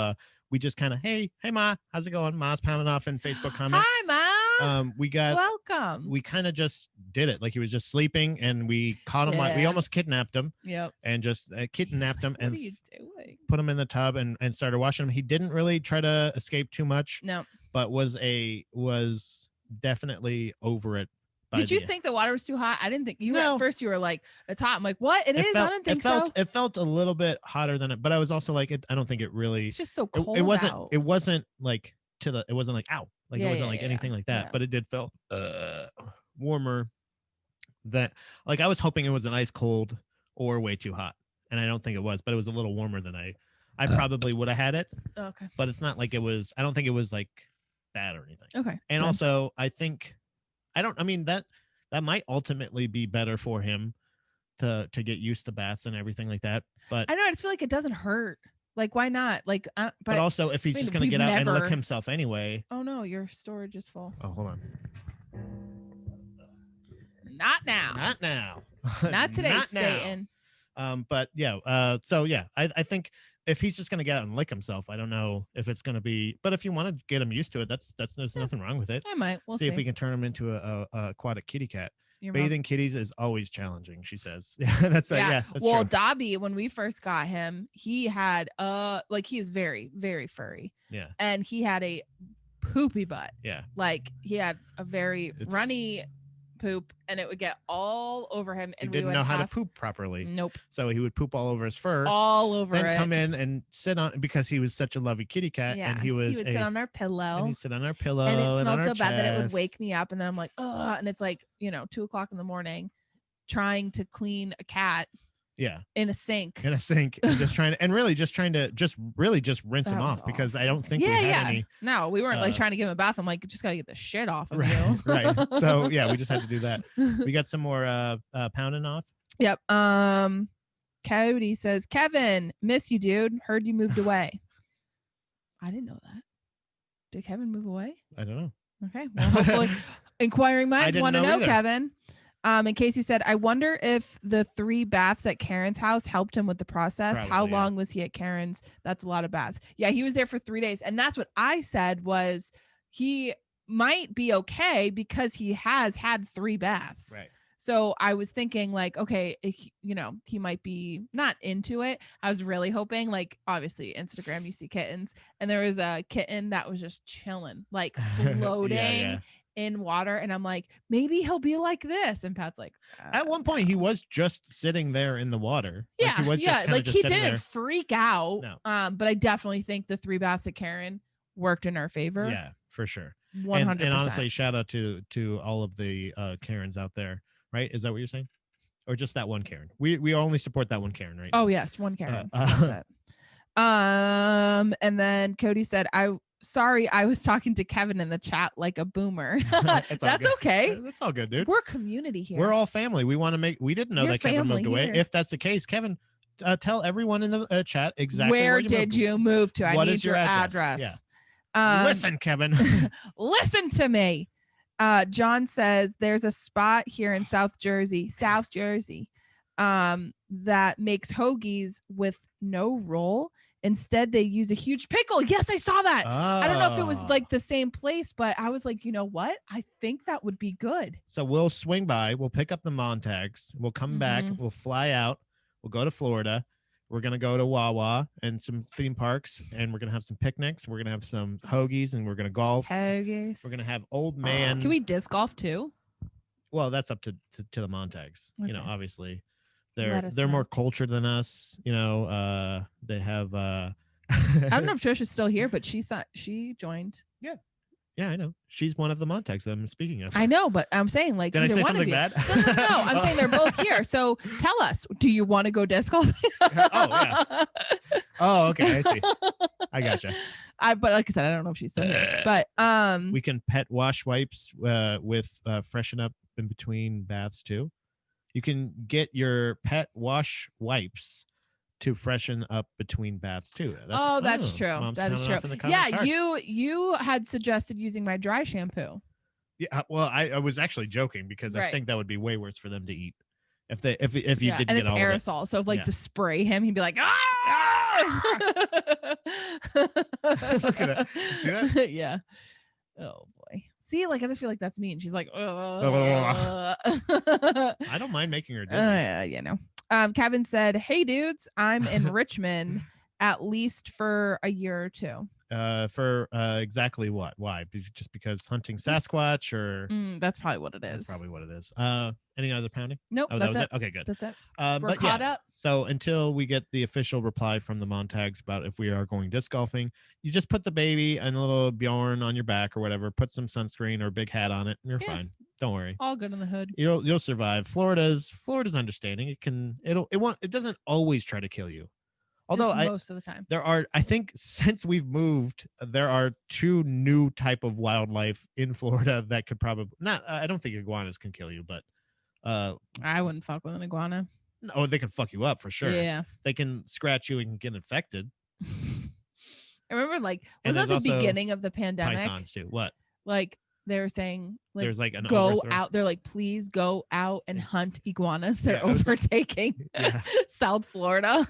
we just kind of, hey Ma, how's it going? Ma's pounding off in Facebook comments. Hi Ma. We got welcome. We kind of just did it. Like he was just sleeping and we caught him. We almost kidnapped him. Yep. And just kidnapped him and what are you doing? Put him in the tub and started washing him. He didn't really try to escape too much. No. But was definitely over it. Did you think the water was too hot? I didn't think at first you were like, it's hot. I'm like, what? It is? I don't think so. It felt a little bit hotter than it, but I was also like, I don't think it really. It's just so cold. It wasn't. Out. It wasn't like it wasn't like ow. Like it wasn't like anything like that. Yeah. But it did feel warmer. That like I was hoping it was an ice cold or way too hot, and I don't think it was. But it was a little warmer than I probably would have had it. Okay. But it's not like it was. I don't think it was like bad or anything. Okay. And also, I think that might ultimately be better for him to get used to baths and everything like that. But I know, I just feel like it doesn't hurt. Like, why not? Like, but also if he's just going to get out and lick himself anyway. Oh no, your storage is full. Oh, hold on. Not now. Not now. Not today, Not Satan. Now. But yeah. So yeah, I think if he's just going to get out and lick himself, I don't know if it's going to be, but if you want to get him used to it, there's nothing wrong with it. I might. We'll see if we can turn him into a aquatic kitty cat. Bathing kitties is always challenging, she says. That's well, true. Dobby, when we first got him, he had he is very, very furry. Yeah. And he had a poopy butt. Yeah. Like he had a very runny poop and it would get all over him and he didn't know how to poop properly. Nope. So he would poop all over his fur. All over then it. Come in and sit on, because he was such a lovey kitty cat. Yeah, and he would sit on our pillow. And he'd sit on our pillow. And it smelled so chest. bad that it would wake me up. And then I'm like, oh, and it's like, 2:00 in the morning trying to clean a cat. Yeah. In a sink. And just trying to rinse him off, because I don't think we had any. No, we weren't like trying to give him a bath. I'm like, just gotta get the shit off of you. Right. So yeah, we just had to do that. We got some more pounding off. Yep. Cody says, Kevin, miss you, dude. Heard you moved away. I didn't know that. Did Kevin move away? I don't know. Okay. Well, hopefully inquiring minds want to know, either. Kevin. And Casey said, I wonder if the 3 baths at Karen's house helped him with the process. Probably, how long was he at Karen's? That's a lot of baths. Yeah, he was there for 3 days. And that's what I said was he might be okay because he has had 3 baths. Right. So I was thinking like, okay, he might be not into it. I was really hoping, like, obviously Instagram, you see kittens, and there was a kitten that was just chilling, like floating in water. And I'm like, maybe he'll be like this. And Pat's like, at one point he was just sitting there in the water. Yeah. Like, he was just like he didn't there. freak out. No. But I definitely think the 3 baths at Karen worked in our favor. Yeah, for sure. 100%. And honestly, shout out to all of the Karens out there. Right? Is that what you're saying? Or just that one Karen? We only support that one Karen, right? Oh yes, one Karen. That's it. And then Cody said, sorry, I was talking to Kevin in the chat like a boomer. That's okay. That's all good, dude. We're community here. We're all family. We didn't know that Kevin moved away. here. If that's the case, Kevin, tell everyone in the chat exactly where did you move to? I need your address. Yeah. Listen, Kevin. Listen to me. John says there's a spot here in South Jersey, that makes hoagies with no roll Instead, they use a huge pickle. Yes, I saw that. I don't know if it was Oh. like the same place, but I was like, you know what? I think that would be good. So we'll swing by. We'll pick up the Montags. We'll come back. Mhm. We'll fly out. We'll go to Florida. We're gonna go to Wawa and some theme parks, and we're gonna have some picnics. We're gonna have some hoagies, and we're gonna golf. Hoagies. We're gonna have old man. Can we disc golf too? Well, that's up to the Montags. You know, Okay. obviously, Let us they're know. more cultured than us. You know, they have. I don't know if Trisha's still here, but she joined. Yeah, I know. She's one of the Montags that I'm speaking of. I know, but I'm saying like Did I either say one of something you. bad? No. I'm saying they're both here. So tell us, do you want to go disc golf? yeah. Oh, okay. I see. I gotcha. But like I said, I don't know if she's still here. But We can pet wash wipes with freshen up in between baths too. You can get your pet wash wipes to freshen up between baths too. That's true. Mom's That is coming true. off in the comments Yeah, hard. you had suggested using my dry shampoo. Yeah, well, I was actually joking because I Right. think that would be way worse for them to eat if you Yeah, didn't and get it's all of it. aerosol. So if like Yeah. to spray him, he'd be like, ah! Look at that. You see that? Yeah. Oh boy. See, like I just feel like that's mean. She's like, I don't mind making her dizzy. you know. Kevin said, "Hey dudes, I'm in Richmond at least for a year or two." For exactly what? Why? Just because hunting Sasquatch, or That's probably what it that's is. probably what it is. Any other pounding? Nope. Oh, that was it. Okay, good. That's it. We're We're caught up. So until we get the official reply from the Montags about if we are going disc golfing, you just put the baby and a little Bjorn on your back or whatever. Put some sunscreen or a big hat on it, and you're Yeah. fine. Don't worry. All good in the hood. You'll survive. Florida's understanding. It doesn't always try to kill you. Although Just most of the time. I think since we've moved, there are two new type of wildlife in Florida that could probably not. I don't think iguanas can kill you, but I wouldn't fuck with an iguana. oh, they can fuck you up for sure. Yeah. They can scratch you and get infected. I remember like And was that there's the also beginning of the pandemic? Pythons too. What? Like they were saying like There's like an go overthrow. out. They're like, please go out and hunt iguanas. They're Yeah, it was- overtaking Yeah. South Florida.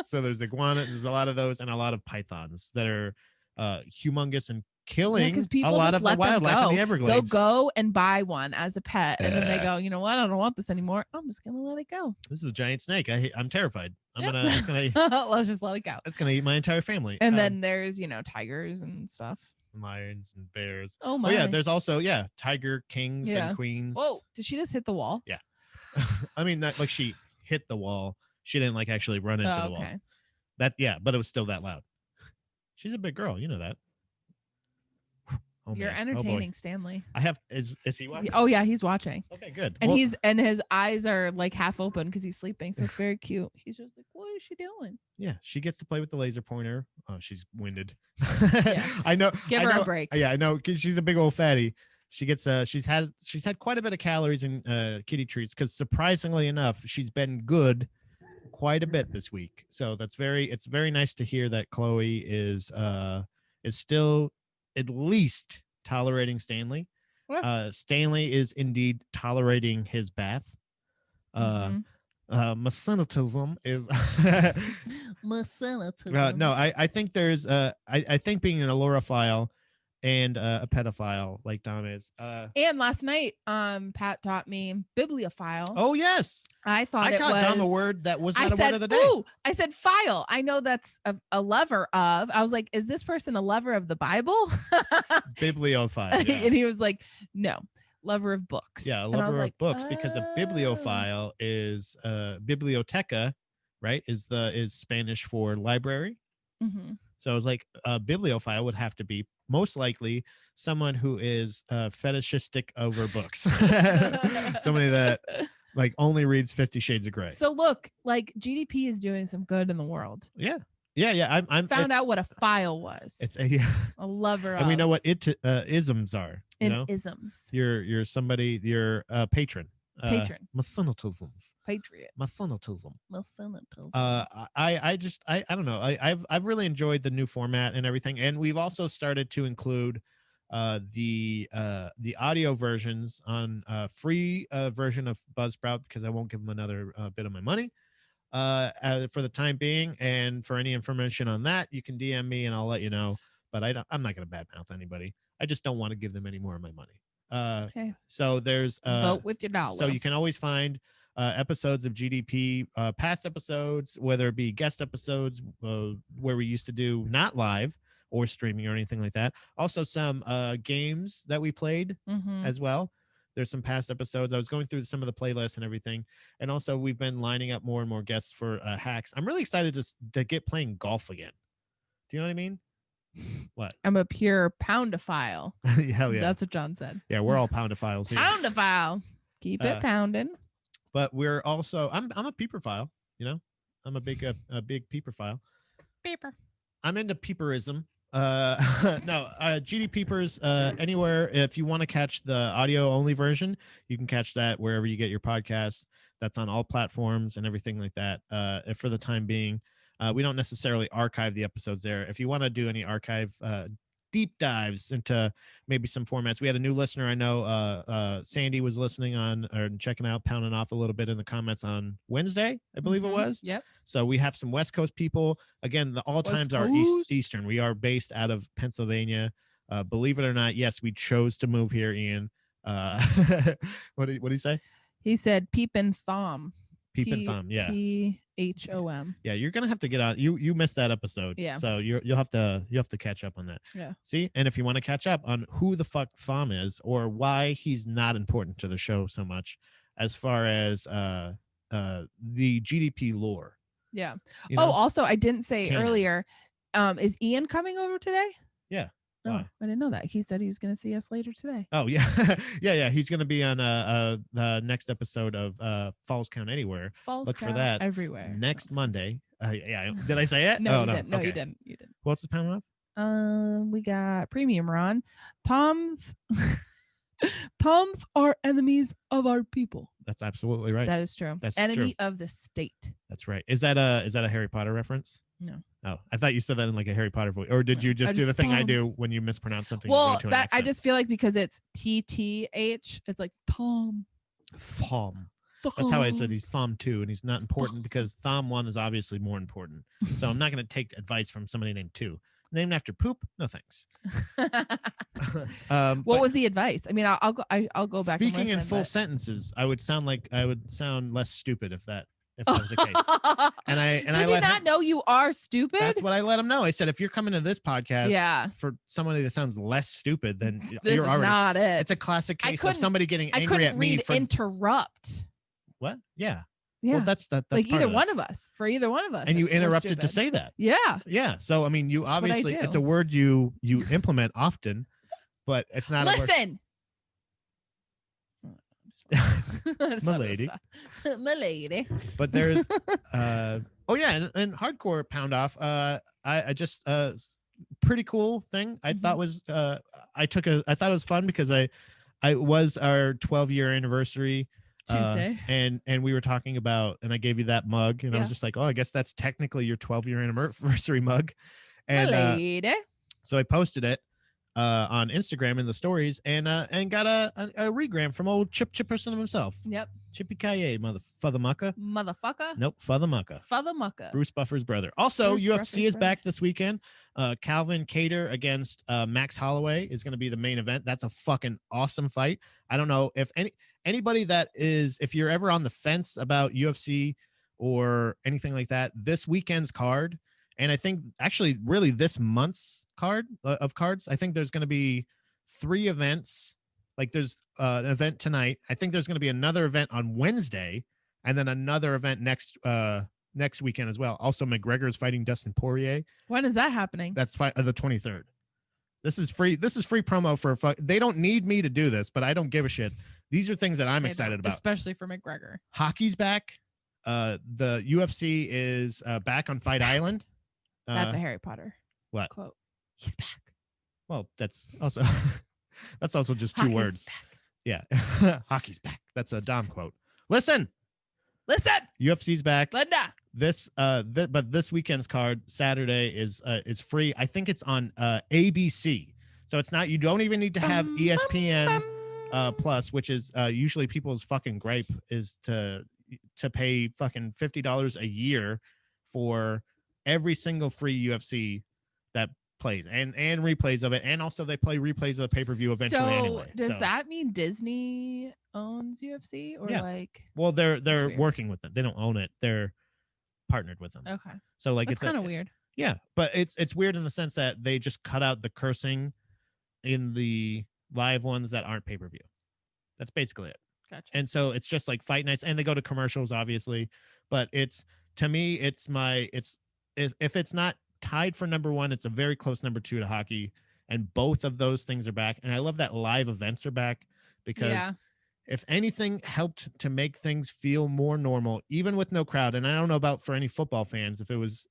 So there's iguanas. There's a lot of those and a lot of pythons that are humongous and killing 'cause a people lot just of the let them wildlife in go. the They'll Everglades. go and buy one as a pet, and then they go, you know what? I don't want this anymore. I'm just gonna let it go. This is a giant snake. I'm terrified. Yep. It's gonna Let's just let it go. it's gonna eat my entire family. And then there's tigers and stuff. lions and bears. Oh my. Oh yeah, there's also tiger kings Yeah. and queens. Whoa! Did she just hit the wall? Yeah. I mean, not like she hit the wall. She didn't like actually run into the wall. Okay. But it was still that loud. She's a big girl, you know that. Oh, You're man. Oh, boy. entertaining, Stanley. I have is he watching? Oh yeah, he's watching. Okay, good. And Well, his eyes are like half open because he's sleeping. So it's very cute. He's just like, what is she doing? yeah, she gets to play with the laser pointer. Oh, she's winded. Yeah. I know. Give I her know, a break. Yeah, I know. 'Cause she's a big old fatty. She gets she's had quite a bit of calories in kitty treats because surprisingly enough, she's been good quite a bit this week. So it's very nice to hear that Chloe is still at least tolerating Stanley. Yeah. Stanley is indeed tolerating his bath. Mhm. Methanatism is Methanatism. no, I think there's I think being an alloraphile and a pedophile like Dom is And last night, Pat taught me bibliophile. oh yes, I thought I taught it was Dom a word that was I not a said, word of the day. ooh, I said file. I know that's a lover of. I was like, is this person a lover of the Bible? Bibliophile, yeah. And he was like, no, lover of books. Yeah, a And I was lover of like, books because a "Oh." bibliophile is biblioteca, right? Is Spanish for library. Mhm. So I was like, a bibliophile would have to be most likely someone who is fetishistic over books. Somebody that like only reads 50 Shades of Grey. So look, like GDP is doing some good in the world. Yeah. I'm Found out what a file was. It's a lover of. and we know what isms are. You and know, isms. you're somebody, you're a patron. Patron. Methanatisms. Patriot. Methanatism. Methanatism. I don't know. I've really enjoyed the new format and everything, and we've also started to include the audio versions on free version of Buzzsprout because I won't give them another bit of my money. for the time being. And for any information on that, you can DM me and I'll let you know. But I'm not going to badmouth anybody. I just don't want to give them any more of my money. Okay. So there's Vote with your dollar. so you can always find episodes of GDP, past episodes, whether it be guest episodes where we used to do not live or streaming or anything like that. Also some games that we played as well. There's some past episodes. I was going through some of the playlists and everything. And also we've been lining up more and more guests for hacks. I'm really excited to get playing golf again. Do you know what I mean? What? I'm a pure poundophile. Hell yeah. That's what John said. Yeah, we're all poundophiles here. Poundophile. Keep it pounding. But we're also I'm a peeperphile, you know. I'm a big peeperphile. Peeper. I'm into peeperism. No, GD Peepers anywhere. If you want to catch the audio only version, you can catch that wherever you get your podcasts. That's on all platforms and everything like that. For the time being, we don't necessarily archive the episodes there. If you want to do any archive deep dives into maybe some formats, we had a new listener I know, Sandy was listening on or checking out, pounding off a little bit in the comments on Wednesday, I believe it was. Yep. So we have some West Coast people. Again, all times are Eastern. We are based out of Pennsylvania. Believe it or not, yes, we chose to move here, Ian. What did he say? He said peep and thumb. Peep and thumb, yeah. THOM. Yeah, you're gonna have to get on. You missed that episode. Yeah. So you'll have to catch up on that. Yeah. See, and if you want to catch up on who the fuck Thom is or why he's not important to the show so much, as far as the GDP lore. Yeah. You know? Also, I didn't say Canon. earlier. Is Ian coming over today? Yeah. Oh, Why? I didn't know that. He said he was going to see us later today. Oh yeah, yeah. He's gonna be on the next episode of Falls Count Anywhere. Falls Look for Count that everywhere. next Monday. Yeah, did I say it? No, Oh, you didn't. No, okay. you didn't. You didn't. What's the pound of? We got premium Ron. Tom's are enemies of our people. That's absolutely right. That is true. That's enemy true. of the state. That's right. Is that a Harry Potter reference? No. Oh, I thought you said that in like a Harry Potter voice. Or did you just do the thing I do when you mispronounce something? Well, that I just feel like because it's TTH, it's like Tom. Thom. That's how I said he's Thom 2, and he's not important because Thom 1 is obviously more important. So I'm not going to take advice from somebody named 2. Named after poop? No thanks. What was the advice? I mean, I'll go back. Speaking in full sentences, I would sound less stupid if that was the case. And I did not know you are stupid. That's what I let him know. I said, if you're coming to this podcast, for somebody that sounds less stupid, then this you're already not it. It's a classic case of somebody getting angry at me for interrupt. What? Yeah. Yeah. Well, that's like either one of us. For either one of us. And you interrupted to say that. Yeah. Yeah. So I mean, you obviously it's a word you implement often, but it's not. Listen. My lady. My lady. But there's oh yeah, and hardcore pound off. I just pretty cool thing. I thought was I thought it was fun because I was our 12-year anniversary Tuesday. And we were talking about, and I gave you that mug, and I was just like, oh, I guess that's technically your 12-year anniversary mug. And My lady. So I posted it on Instagram in the stories, and got a regram from old Chip Chipperson himself. Yep. Chippy Kaye, motherfucker. Nope, Fathermucka. Bruce Buffer's brother. Also, Bruce UFC Buffer's is brother. back this weekend. Calvin Cater against Max Holloway is going to be the main event. That's a fucking awesome fight. I don't know if anybody that is, if you're ever on the fence about UFC or anything like that, this weekend's card, and I think actually really this month's card of cards, I think there's going to be 3 events. Like there's an event tonight. I think there's going to be another event on Wednesday, and then another event next weekend as well. Also, McGregor is fighting Dustin Poirier. When is that happening? That's the 23rd. This is free. This is free promo for. They don't need me to do this, but I don't give a shit. These are things that I'm excited about. Especially for McGregor. Hockey's back. The UFC is back on Fight Island. That's a Harry Potter quote. He's back. Well, that's also just 2 Hockey's words. back. Yeah. Hockey's back. That's a Dom quote. Listen. UFC's back. Linda. But this weekend's card Saturday is free. I think it's on ABC. So it's not, you don't even need to have ESPN Plus, which is usually people's fucking gripe is to to pay fucking $50 a year for every single free UFC that plays and replays of it, and also they play replays of the pay-per-view eventually So anyway. does that mean Disney owns UFC or Yeah. like? Well, they're weird. working with them. They don't own it. They're partnered with them. Okay, So like that's it's kind of weird. Yeah, but it's weird in the sense that they just cut out the cursing in the live ones that aren't pay-per-view. That's basically it. Gotcha. And so it's just like fight nights, and they go to commercials, obviously. But it's, to me, it's if it's not tied for number one, it's a very close number two to hockey. And both of those things are back. And I love that live events are back, because if anything helped to make things feel more normal, even with no crowd, and I don't know about for any football fans, if it was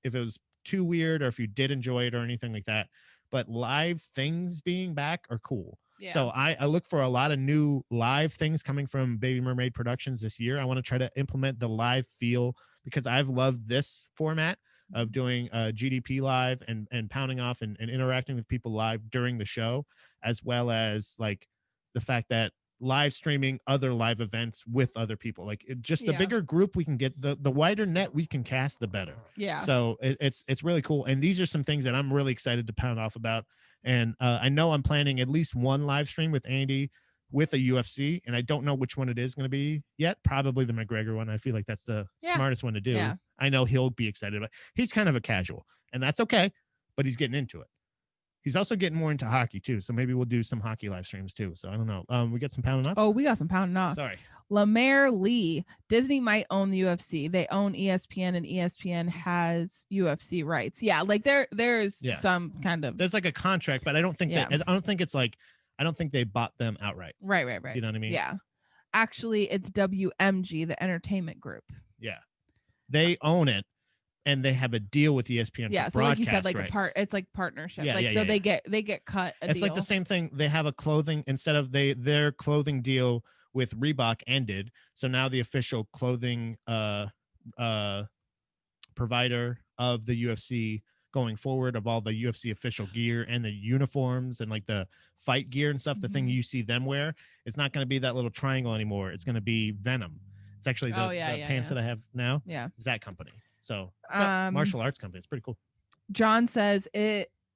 too weird or if you did enjoy it or anything like that, but live things being back are cool. Yeah. So I look for a lot of new live things coming from Baby Mermaid Productions this year. I want to try to implement the live feel, because I've loved this format of doing GDP live and pounding off and interacting with people live during the show, as well as like the fact that live streaming other live events with other people, like the bigger group we can get, the wider net we can cast, the better. Yeah. So it's really cool. And these are some things that I'm really excited to pound off about. And I know I'm planning at least one live stream with Andy with a UFC, and I don't know which one it is going to be yet. Probably the McGregor one. I feel like that's the smartest one to do. Yeah. I know he'll be excited about it. He's kind of a casual, and that's okay, but he's getting into it. He's also getting more into hockey too, so maybe we'll do some hockey live streams too. So I don't know. We get some pounding off. Oh, we got some pounding off. Sorry. Lemaire Lee, Disney might own the UFC. They own ESPN, and ESPN has UFC rights. Yeah, like there's some kind of, there's like a contract, but I don't think that, I don't think it's like, I don't think they bought them outright. Right. You know what I mean? Yeah. Actually, it's WMG, the entertainment group. Yeah. They own it, and they have a deal with ESPN. Yeah, so like you said, like rights. It's like partnership. They get cut a it's deal. like the same thing. They have a clothing, instead of their clothing deal with Reebok ended, so now the official clothing provider of the UFC going forward, of all the UFC official gear and the uniforms and like the fight gear and stuff, the thing you see them wear is not going to be that little triangle anymore. It's going to be Venom. It's actually the pants that I have now. Yeah, is that company. So it's a martial arts company. It's pretty cool. John says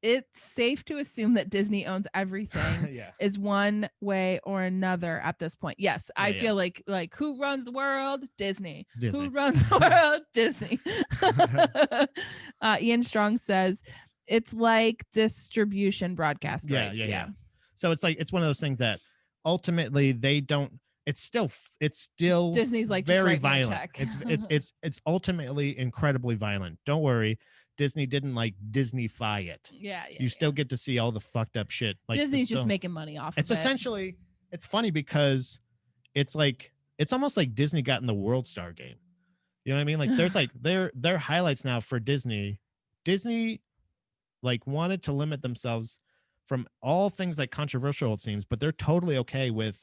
it's safe to assume that Disney owns everything. Is one way or another at this point. Yes, I feel like who runs the world? Disney. Who runs the world? Disney. Ian Strong says it's like distribution broadcast rights. Yeah. So it's like, it's one of those things that ultimately they don't. It's still Disney's like very violent. It's ultimately incredibly violent. Don't worry. Disney didn't like Disney-fy it. You still get to see all the fucked up shit. Like Disney's just making money off of it. It's essentially, it's funny because it's like, it's almost like Disney got in the World Star game. You know what I mean? Like there's like their highlights now for Disney. Disney like wanted to limit themselves from all things like controversial, it seems, but they're totally okay with,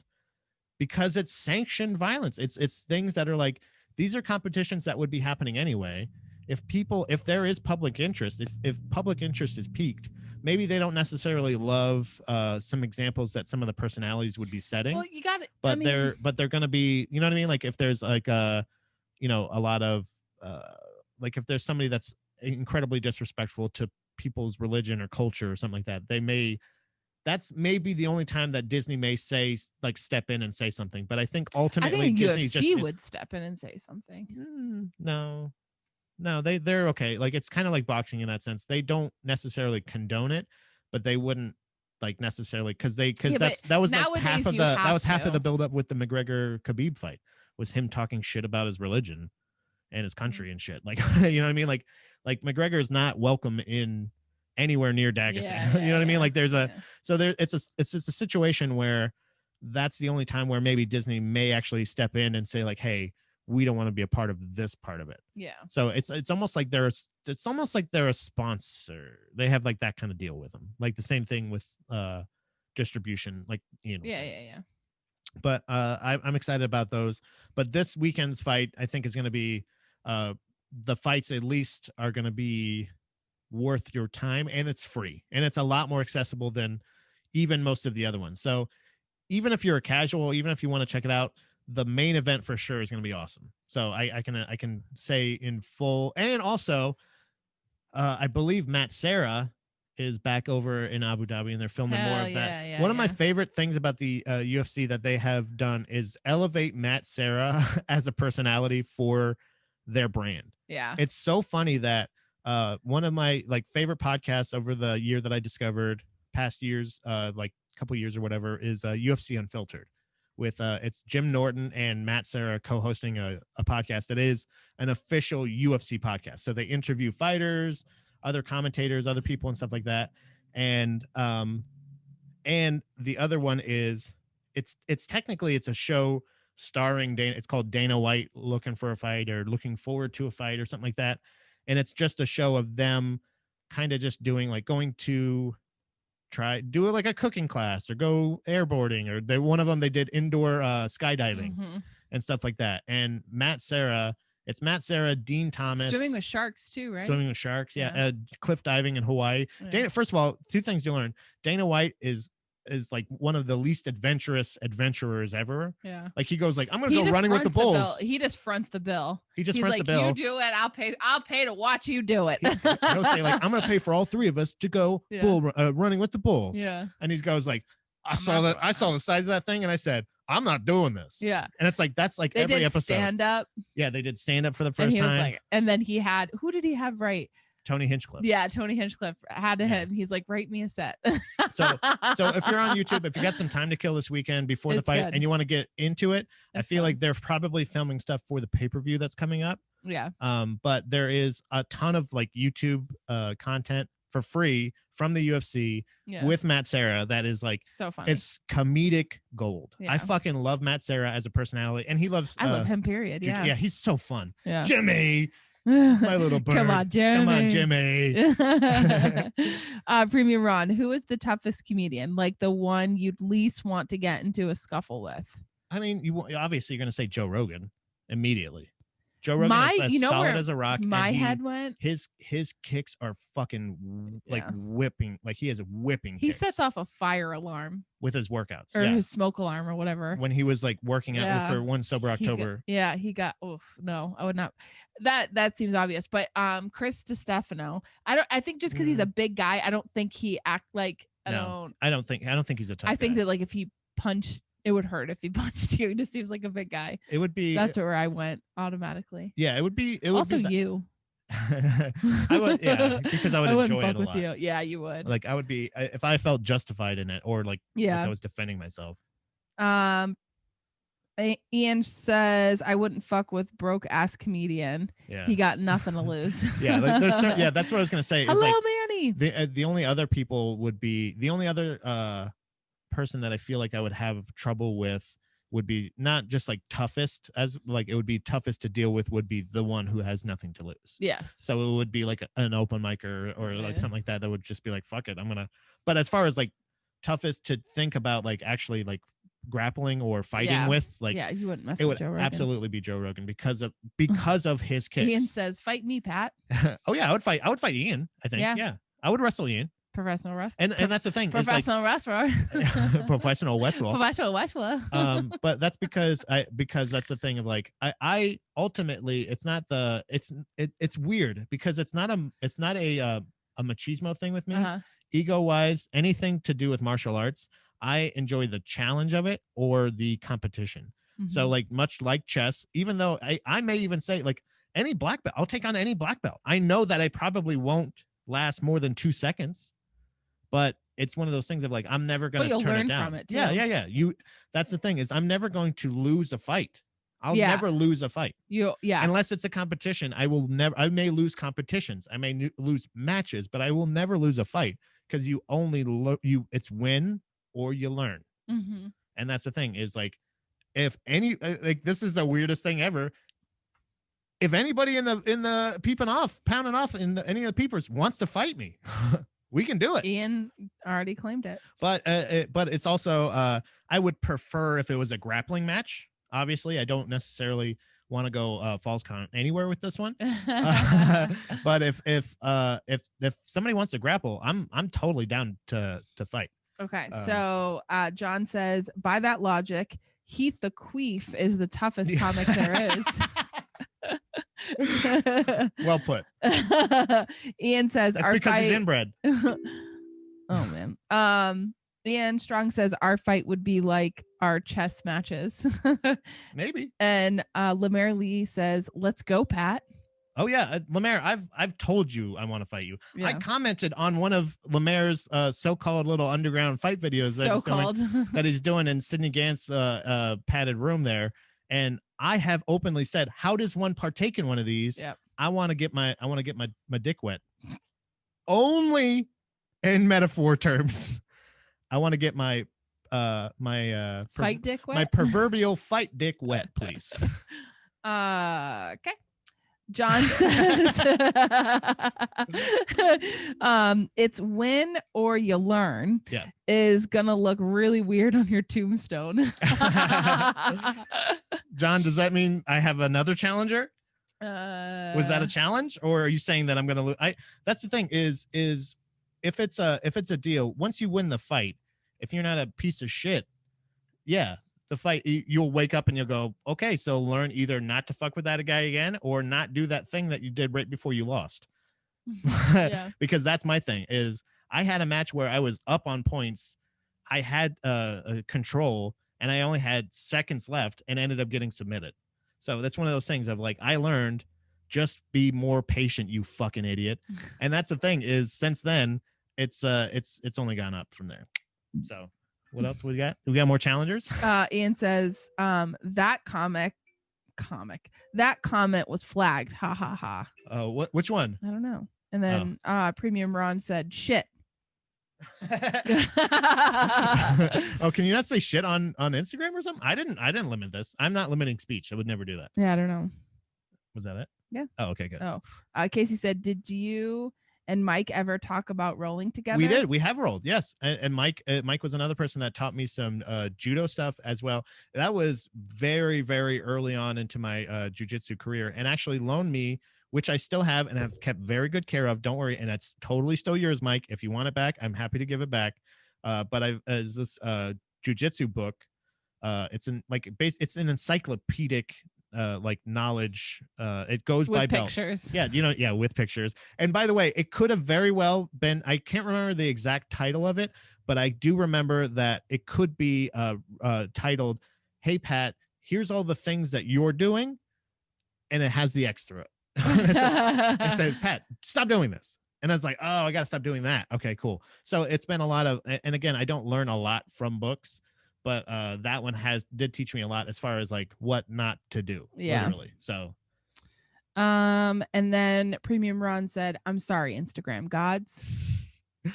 because it's sanctioned violence. It's things that are like, these are competitions that would be happening anyway. If there is public interest, if public interest is piqued, maybe they don't necessarily love some examples that some of the personalities would be setting. Well, you got it. But they're going to be, you know what I mean? Like if there's like a lot of like if there's somebody that's incredibly disrespectful to people's religion or culture or something like that, that's maybe the only time that Disney may say, like, step in and say something. But I think ultimately Disney UFC would step in and say something. No, they're okay. Like, it's kind of like boxing in that sense. They don't necessarily condone it, but they wouldn't like necessarily because that was like half of the build up with the McGregor Khabib fight, was him talking shit about his religion and his country and shit. Like, you know what I mean? Like McGregor is not welcome in anywhere near Dagestan. You know what I mean? Like it's just a situation where that's the only time where maybe Disney may actually step in and say like, hey, we don't want to be a part of this part of it. Yeah. So it's almost like they're a sponsor. They have like that kind of deal with them. Like the same thing with distribution, like, you know. Yeah. But I'm excited about those. But this weekend's fight, I think, is going to be the fights at least are going to be worth your time, and it's free, and it's a lot more accessible than even most of the other ones. So even if you're a casual, even if you want to check it out, the main event for sure is going to be awesome. So I can say in full. And also, I believe Matt Serra is back over in Abu Dhabi, and they're filming more of that. One of my favorite things about the UFC that they have done is elevate Matt Serra as a personality for their brand. Yeah. It's so funny that one of my like favorite podcasts over the year that I discovered, past years, like a couple years or whatever, is UFC Unfiltered with it's Jim Norton and Matt Serra co-hosting a podcast that is an official UFC podcast. So they interview fighters, other commentators, other people and stuff like that. And the other one is it's technically it's a show starring Dana. It's called Dana White Looking for a Fight or Looking Forward to a Fight or something like that. And it's just a show of them kind of just doing like going to do it like a cooking class or go airboarding, or one of them they did indoor skydiving and stuff like that. And Matt Serra, it's Matt Serra, Dean Thomas, swimming with sharks too, right? Swimming with sharks, yeah. Cliff diving in Hawaii. Yeah. Dana, first of all, two things to learn. Dana White is like one of the least adventurers ever. Yeah. Like he goes like, I'm gonna go running with the bulls. He just fronts the bill. He's fronts the bill. You do it, I'll pay to watch you do it. He'll say like, I'm gonna pay for all three of us to go running with the bulls. Yeah. And he goes like, I saw the size of that thing and I said, I'm not doing this. Yeah. And it's like that's like they every did episode. Stand up. Yeah, they did stand up for the first time. And then who did he have right? Tony Hinchcliffe. Yeah, Tony Hinchcliffe had to him. He's like, write me a set. so if you're on YouTube, if you got some time to kill this weekend before the fight and you want to get into it, I feel like they're probably filming stuff for the pay-per-view that's coming up. Yeah. But there is a ton of like YouTube content for free from the UFC with Matt Serra that is like so funny. It's comedic gold. Yeah. I fucking love Matt Serra as a personality, and he loves. I love him. Period. Yeah. Yeah, he's so fun. Yeah. Jimmy. My little bird. Come on, Jimmy. Premium Ron, who is the toughest comedian? Like the one you'd least want to get into a scuffle with? I mean, obviously you're going to say Joe Rogan immediately. Joe Rogan is as solid as a rock. My head went. His kicks are fucking like whipping. Like he has whipping. He kicks sets off a fire alarm with his workouts or his smoke alarm or whatever. When he was like working out for One Sober October. He got. Oof, no, I would not. That seems obvious. But Chris DiStefano, I think just because he's a big guy, I don't think he act like. I don't think he's a tough guy. I think that like if he punched. It would hurt if he punched you. He just seems like a big guy. It would be. That's where I went automatically. Yeah, it would be. It would also be you. I would, because I would enjoy it a lot. You. Yeah, you would. Like I would be if I felt justified in it, or like if I was defending myself. Ian says I wouldn't fuck with broke ass comedian. Yeah, he got nothing to lose. Yeah, that's what I was gonna say. Hello, like, Manny. The only other people would be the only other person that I feel like I would have trouble with would be not just like toughest as like it would be toughest to deal with would be the one who has nothing to lose. Yes. So it would be like an open micer or like something like that would just be like, fuck it, I'm gonna. But as far as like toughest to think about like actually like grappling or fighting with, like you wouldn't mess it with would Joe Rogan. Absolutely be Joe Rogan because of his kicks. Ian says, fight me, Pat. Oh yeah, I would fight Ian, I think. Yeah. I would wrestle Ian. Professional wrestler. And that's the thing. Professional wrestler. Professional wrestler. Professional wrestler. But that's because that's the thing of like I ultimately it's weird because it's not a machismo thing with me. Ego wise, anything to do with martial arts, I enjoy the challenge of it or the competition. So like much like chess, even though I may even say like any black belt, I'll take on any black belt. I know that I probably won't last more than 2 seconds. But it's one of those things of like, I'm never going to turn it down. From it too. Yeah. That's the thing is I'm never going to lose a fight. I'll never lose a fight. Unless it's a competition. I may lose competitions. I may lose matches, but I will never lose a fight because you only it's win or you learn. And that's the thing is like, if any, like, this is the weirdest thing ever. If anybody in the pounding off in any of the peepers wants to fight me, we can do it. Ian already claimed it. But it's also I would prefer if it was a grappling match. Obviously, I don't necessarily want to go falls count anywhere with this one. But if somebody wants to grapple, I'm totally down to fight. Okay. So John says, by that logic, Heath the Queef is the toughest comic there is. Well put. Ian says That's our because fight. he's inbred. Oh man. Ian Strong says our fight would be like our chess matches. Maybe. And Lemaire Lee says, "Let's go, Pat." Oh yeah, Lemaire, I've told you I want to fight you. Yeah. I commented on one of Lemaire's so-called little underground fight videos that he's doing in Sydney Gant's padded room there, and I have openly said, how does one partake in one of these? Yep. I want to get my dick wet. Only in metaphor terms. I want to get my fight dick wet. My proverbial fight dick wet, please. Okay. John says it's win or you learn. Yeah. Is gonna look really weird on your tombstone. John, does that mean I have another challenger? Was that a challenge, or are you saying that I'm gonna lose? That's the thing is if it's a deal, once you win the fight, if you're not a piece of shit, yeah, the fight, you'll wake up and you'll go, okay, so learn either not to fuck with that guy again or not do that thing that you did right before you lost. Yeah. Because that's my thing is I had a match where I was up on points. I had a control and I only had seconds left and ended up getting submitted. So that's one of those things of like, I learned just be more patient, you fucking idiot. And that's the thing is since then it's only gone up from there. So what else we got? We got more challengers. Ian says, that comment was flagged. Ha ha ha. Which one? I don't know. And then Premium Ron said shit. Oh, can you not say shit on Instagram or something? I didn't limit this. I'm not limiting speech. I would never do that. Yeah, I don't know. Was that it? Yeah. Oh, okay, good. Oh, Casey said, did you and Mike ever talk about rolling together? We did. We have rolled. Yes. And Mike was another person that taught me some judo stuff as well. That was very, very early on into my jujitsu career, and actually loaned me, which I still have and have kept very good care of. Don't worry. And that's totally still yours, Mike. If you want it back, I'm happy to give it back. But is this jujitsu book. It's an encyclopedic like knowledge. It goes with by pictures. Belt. Yeah, with pictures. And by the way, it could have very well been, I can't remember the exact title of it, but I do remember that it could be titled, "Hey Pat, here's all the things that you're doing," and it has the extra. It says, "Pat, stop doing this." And I was like, oh, I got to stop doing that. Okay, cool. So it's been a lot of, and again, I don't learn a lot from books, but that one did teach me a lot as far as like what not to do. Yeah. Literally. So. And then Premium Ron said, "I'm sorry, Instagram gods."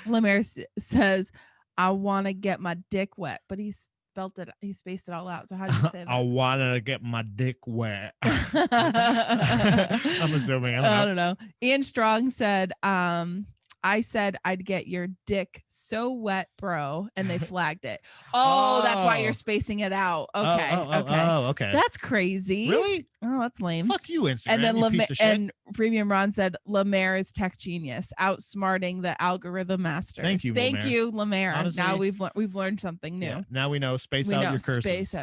Lemaire says, "I want to get my dick wet," but he spaced it all out. So how do you say that? I want to get my dick wet. I'm assuming. I don't know. Ian Strong said, I said I'd get your dick so wet, bro, and they flagged it. Oh, that's why you're spacing it out. Okay. Okay. That's crazy. Really? Oh, that's lame. Fuck you, Instagram. And then piece of shit. and Premium Ron said Lemaire is tech genius, outsmarting the algorithm masters. Thank you, Lemaire. Honestly, now we've learned something new. Yeah, now we know. Space out your curses.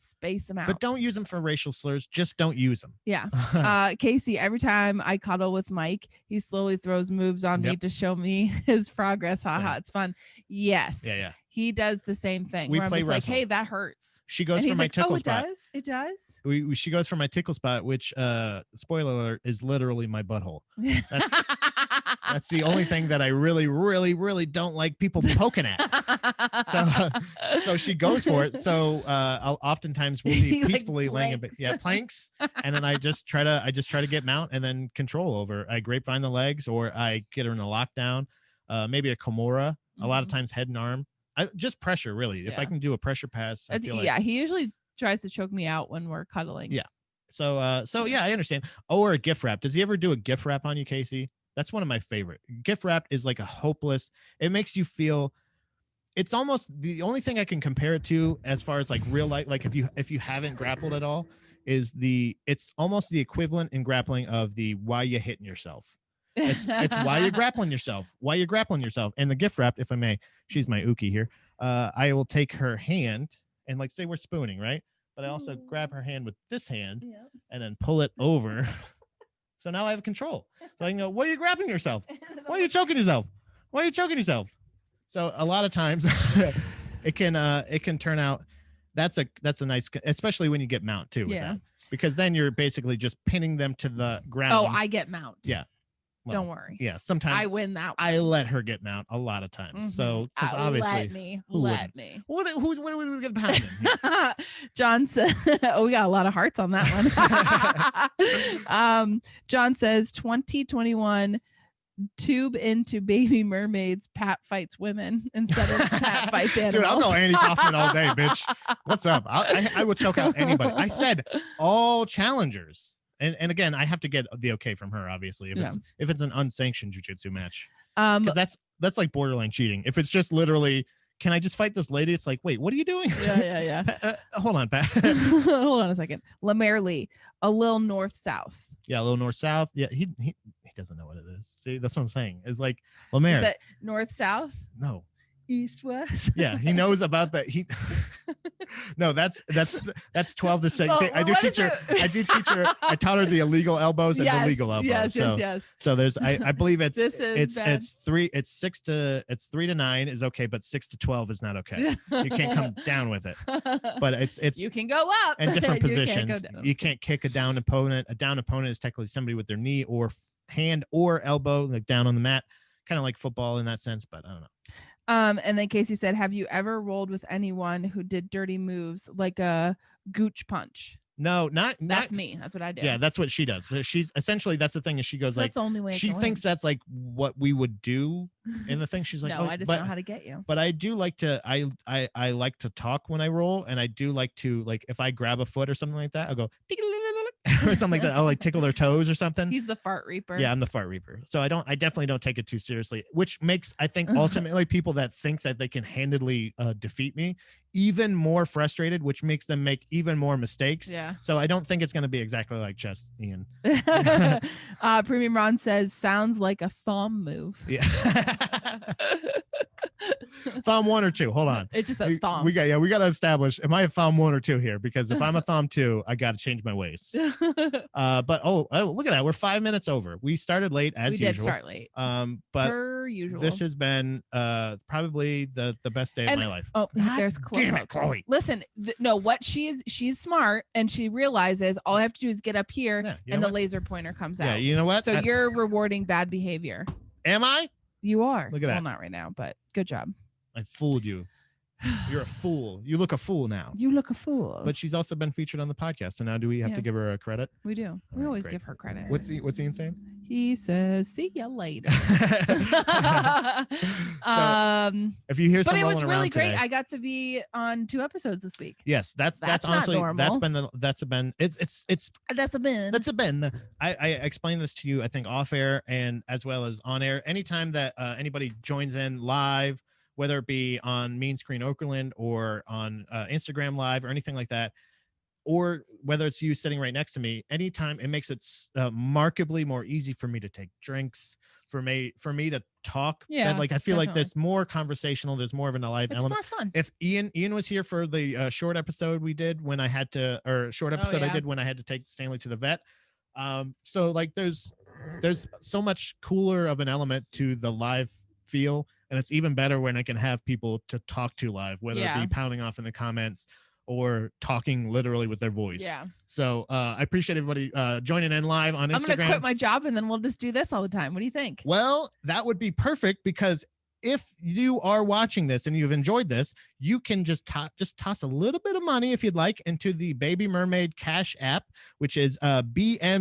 Space them out. But don't use them for racial slurs. Just don't use them. Yeah. Casey, every time I cuddle with Mike, he slowly throws moves on me to show me his progress. Haha, it's fun. Yes. Yeah. He does the same thing. We where I'm play just wrestle. like, hey, that hurts. She goes for my tickle spot. It does. She goes for my tickle spot, which spoiler alert is literally my butthole. That's the only thing that I really, really, really don't like people poking at. So she goes for it. So oftentimes we'll be peacefully laying in bed. Yeah, planks. And then I just try to get mount and then control over. I grapevine the legs, or I get her in a lockdown, maybe a Kimura. A lot of times head and arm. Just pressure, really. If I can do a pressure pass, I feel like. He usually tries to choke me out when we're cuddling. Yeah. So yeah, I understand. Or a gift wrap. Does he ever do a gift wrap on you, Casey? That's one of my favorite. Gift wrap is like a hopeless. It makes you feel. It's almost the only thing I can compare it to as far as like real life. Like if you haven't grappled at all, it's almost the equivalent in grappling of the why you hitting yourself. It's why you're grappling yourself. Why you're grappling yourself. And the gift wrap, if I may, she's my Uki here. I will take her hand and like say we're spooning, right? but I also grab her hand with this hand Yeah. and then pull it over. So now I have control. So I can go, what are you grabbing yourself? Why are you choking yourself? Why are you choking yourself? So a lot of times it can turn out that's a nice, especially when you get mount too with Yeah. that, because then you're basically just pinning them to the ground. Oh, I get mount. Yeah. Well, Don't worry. Yeah, sometimes I win that one. I let her get mount a lot of times. So because obviously let me. what are we gonna pound here? John said, oh, we got a lot of hearts on that one. John says 2021 tube into baby mermaids, Pat fights women instead of Pat fights animals. Dude, I'll go Andy Kaufman all day, bitch. What's up? I will choke out anybody. I said all challengers. And again, I have to get the okay from her, obviously, if it's an unsanctioned jiu-jitsu match. Because that's like borderline cheating. If it's just literally, can I just fight this lady? It's like, wait, what are you doing? Yeah. Hold on, Pat. Hold on a second. Lemaire Lee, a little north-south. Yeah, a little north-south. Yeah, he doesn't know what it is. See, that's what I'm saying. It's like Lemaire. Is that north-south? No. East-west? Yeah, he knows about that. No, that's 12 to 6. Well, I do teach her. I taught her the illegal elbows and the legal elbows. Yes. So there's I believe it's bad. 3 to 9 is okay, but 6 to 12 is not okay. You can't come down with it. But it's you can go up in different You positions. You can't kick a down opponent. A down opponent is technically somebody with their knee or hand or elbow like down on the mat, kind of like football in that sense, but I don't know. And then Casey said, have you ever rolled with anyone who did dirty moves like a gooch punch? No, that's me. That's what I do. Yeah, that's what she does. So she's essentially, that's the thing, is she goes That's like, the only way she thinks that's like what we would do in the thing. She's like, no, I just know how to get you. But I do like to, I like to talk when I roll, and I do like to, like, if I grab a foot or something like that, I'll go or something like that. I'll like tickle their toes or something. He's the fart reaper. Yeah, I'm the fart reaper. So I definitely don't take it too seriously, which makes, I think, ultimately people that think that they can handedly defeat me even more frustrated, which makes them make even more mistakes. Yeah. So I don't think it's going to be exactly like chess, Ian. Premium Ron says, sounds like a thumb move. Yeah. Thumb 1 or 2. Hold on. It just says thumb. We got to establish, am I a thumb 1 or 2 here? Because if I'm a thumb 2, I got to change my ways. But look at that. We're 5 minutes over. We started late as usual. We did start late. But per usual. This has been probably the best day of my life. Oh, there's Chloe. Damn it, Chloe. Listen, she's smart, and she realizes all I have to do is get up here and the laser pointer comes out. Yeah, you know what? So you're rewarding bad behavior. Am I? You are. Look at that. Well, not right now, but good job. I fooled you. You're a fool. You look a fool now. You look a fool. But she's also been featured on the podcast. So now do we have to give her a credit? We do. We always give her credit. What's Ian saying? He says, "See ya later." If you hear, but it was really great. Today, I got to be on 2 episodes this week. Yes, that's honestly normal. that's been. I explained this to you, I think, off air and as well as on air. Anytime that anybody joins in live, whether it be on Mean Screen Okerlund or on Instagram Live or anything like that, or whether it's you sitting right next to me, anytime, it makes it markedly more easy for me to take drinks, for me to talk. Yeah, like I feel like there's more conversational. There's more of an alive element. It's more fun. If Ian was here for the short episode we did when I had to, or short episode I did when I had to take Stanley to the vet. So like there's so much cooler of an element to the live feel. And it's even better when I can have people to talk to live, whether it be pounding off in the comments or talking literally with their voice. Yeah. So I appreciate everybody joining in live on Instagram. I'm going to quit my job and then we'll just do this all the time. What do you think? Well, that would be perfect, because if you are watching this and you've enjoyed this, you can just toss a little bit of money, if you'd like, into the Baby Mermaid Cash app, which is BMPPG.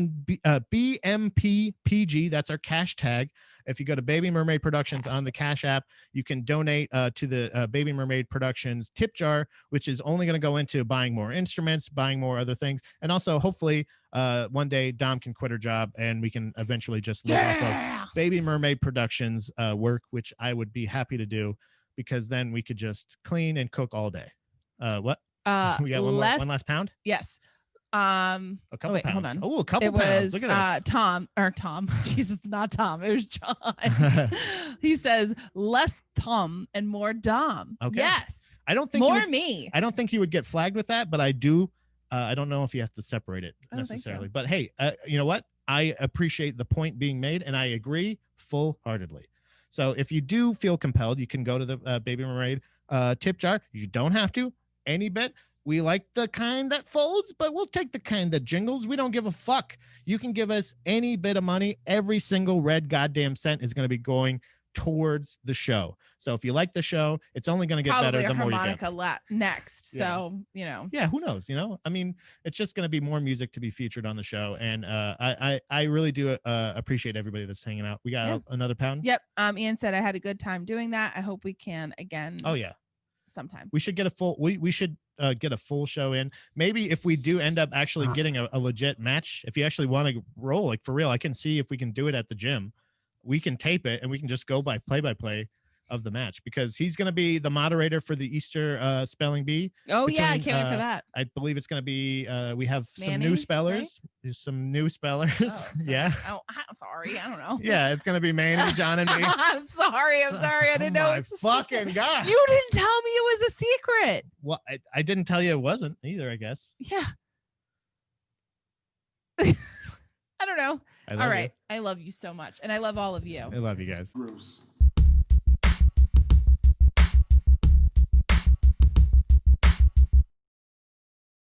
That's our cash tag. If you go to Baby Mermaid Productions on the Cash app, you can donate to the Baby Mermaid Productions tip jar, which is only going to go into buying more instruments, buying more other things. And also, hopefully, one day Dom can quit her job and we can eventually just live off of Baby Mermaid Productions work, which I would be happy to do, because then we could just clean and cook all day. What? We got one last pound? Yes. A couple pounds. Hold on. Oh, a couple it pounds. Was, Look at this. Tom. Jesus, not Tom. It was John. He says less Tom and more Dom. Okay. Yes. I don't think more me. I don't think he would get flagged with that, but I do I don't know if you have to separate it I don't think so. necessarily, but hey, you know what? I appreciate the point being made, and I agree full-heartedly. So if you do feel compelled, you can go to the Baby Mermaid tip jar. You don't have to. Any bit. We like the kind that folds, but we'll take the kind that jingles. We don't give a fuck. You can give us any bit of money. Every single red goddamn cent is going to be going towards the show. So if you like the show, it's only going to get Probably better a the more you get. harmonica next. Yeah. So, you know. Yeah, who knows? You know, I mean, it's just going to be more music to be featured on the show, and I really do appreciate everybody that's hanging out. We got another pound. Yep. Ian said I had a good time doing that. I hope we can again. Oh yeah, sometime. We should get a full. We should get a full show in. Maybe if we do end up actually getting a legit match, if you actually want to roll like for real, I can see if we can do it at the gym. We can tape it and we can just go by play of the match, because he's going to be the moderator for the Easter spelling bee. Oh yeah, I can't wait for that. I believe it's going to be we have Manny, some new spellers, right? Some new spellers. Oh, yeah. Oh, I'm sorry. I don't know. Yeah, it's going to be Manny, John, and me. I'm sorry. I didn't know. My fucking God. You didn't tell me it was a secret. Well, I didn't tell you it wasn't either, I guess. Yeah. I don't know. All right. You. I love you so much. And I love all of you. I love you guys. Gross.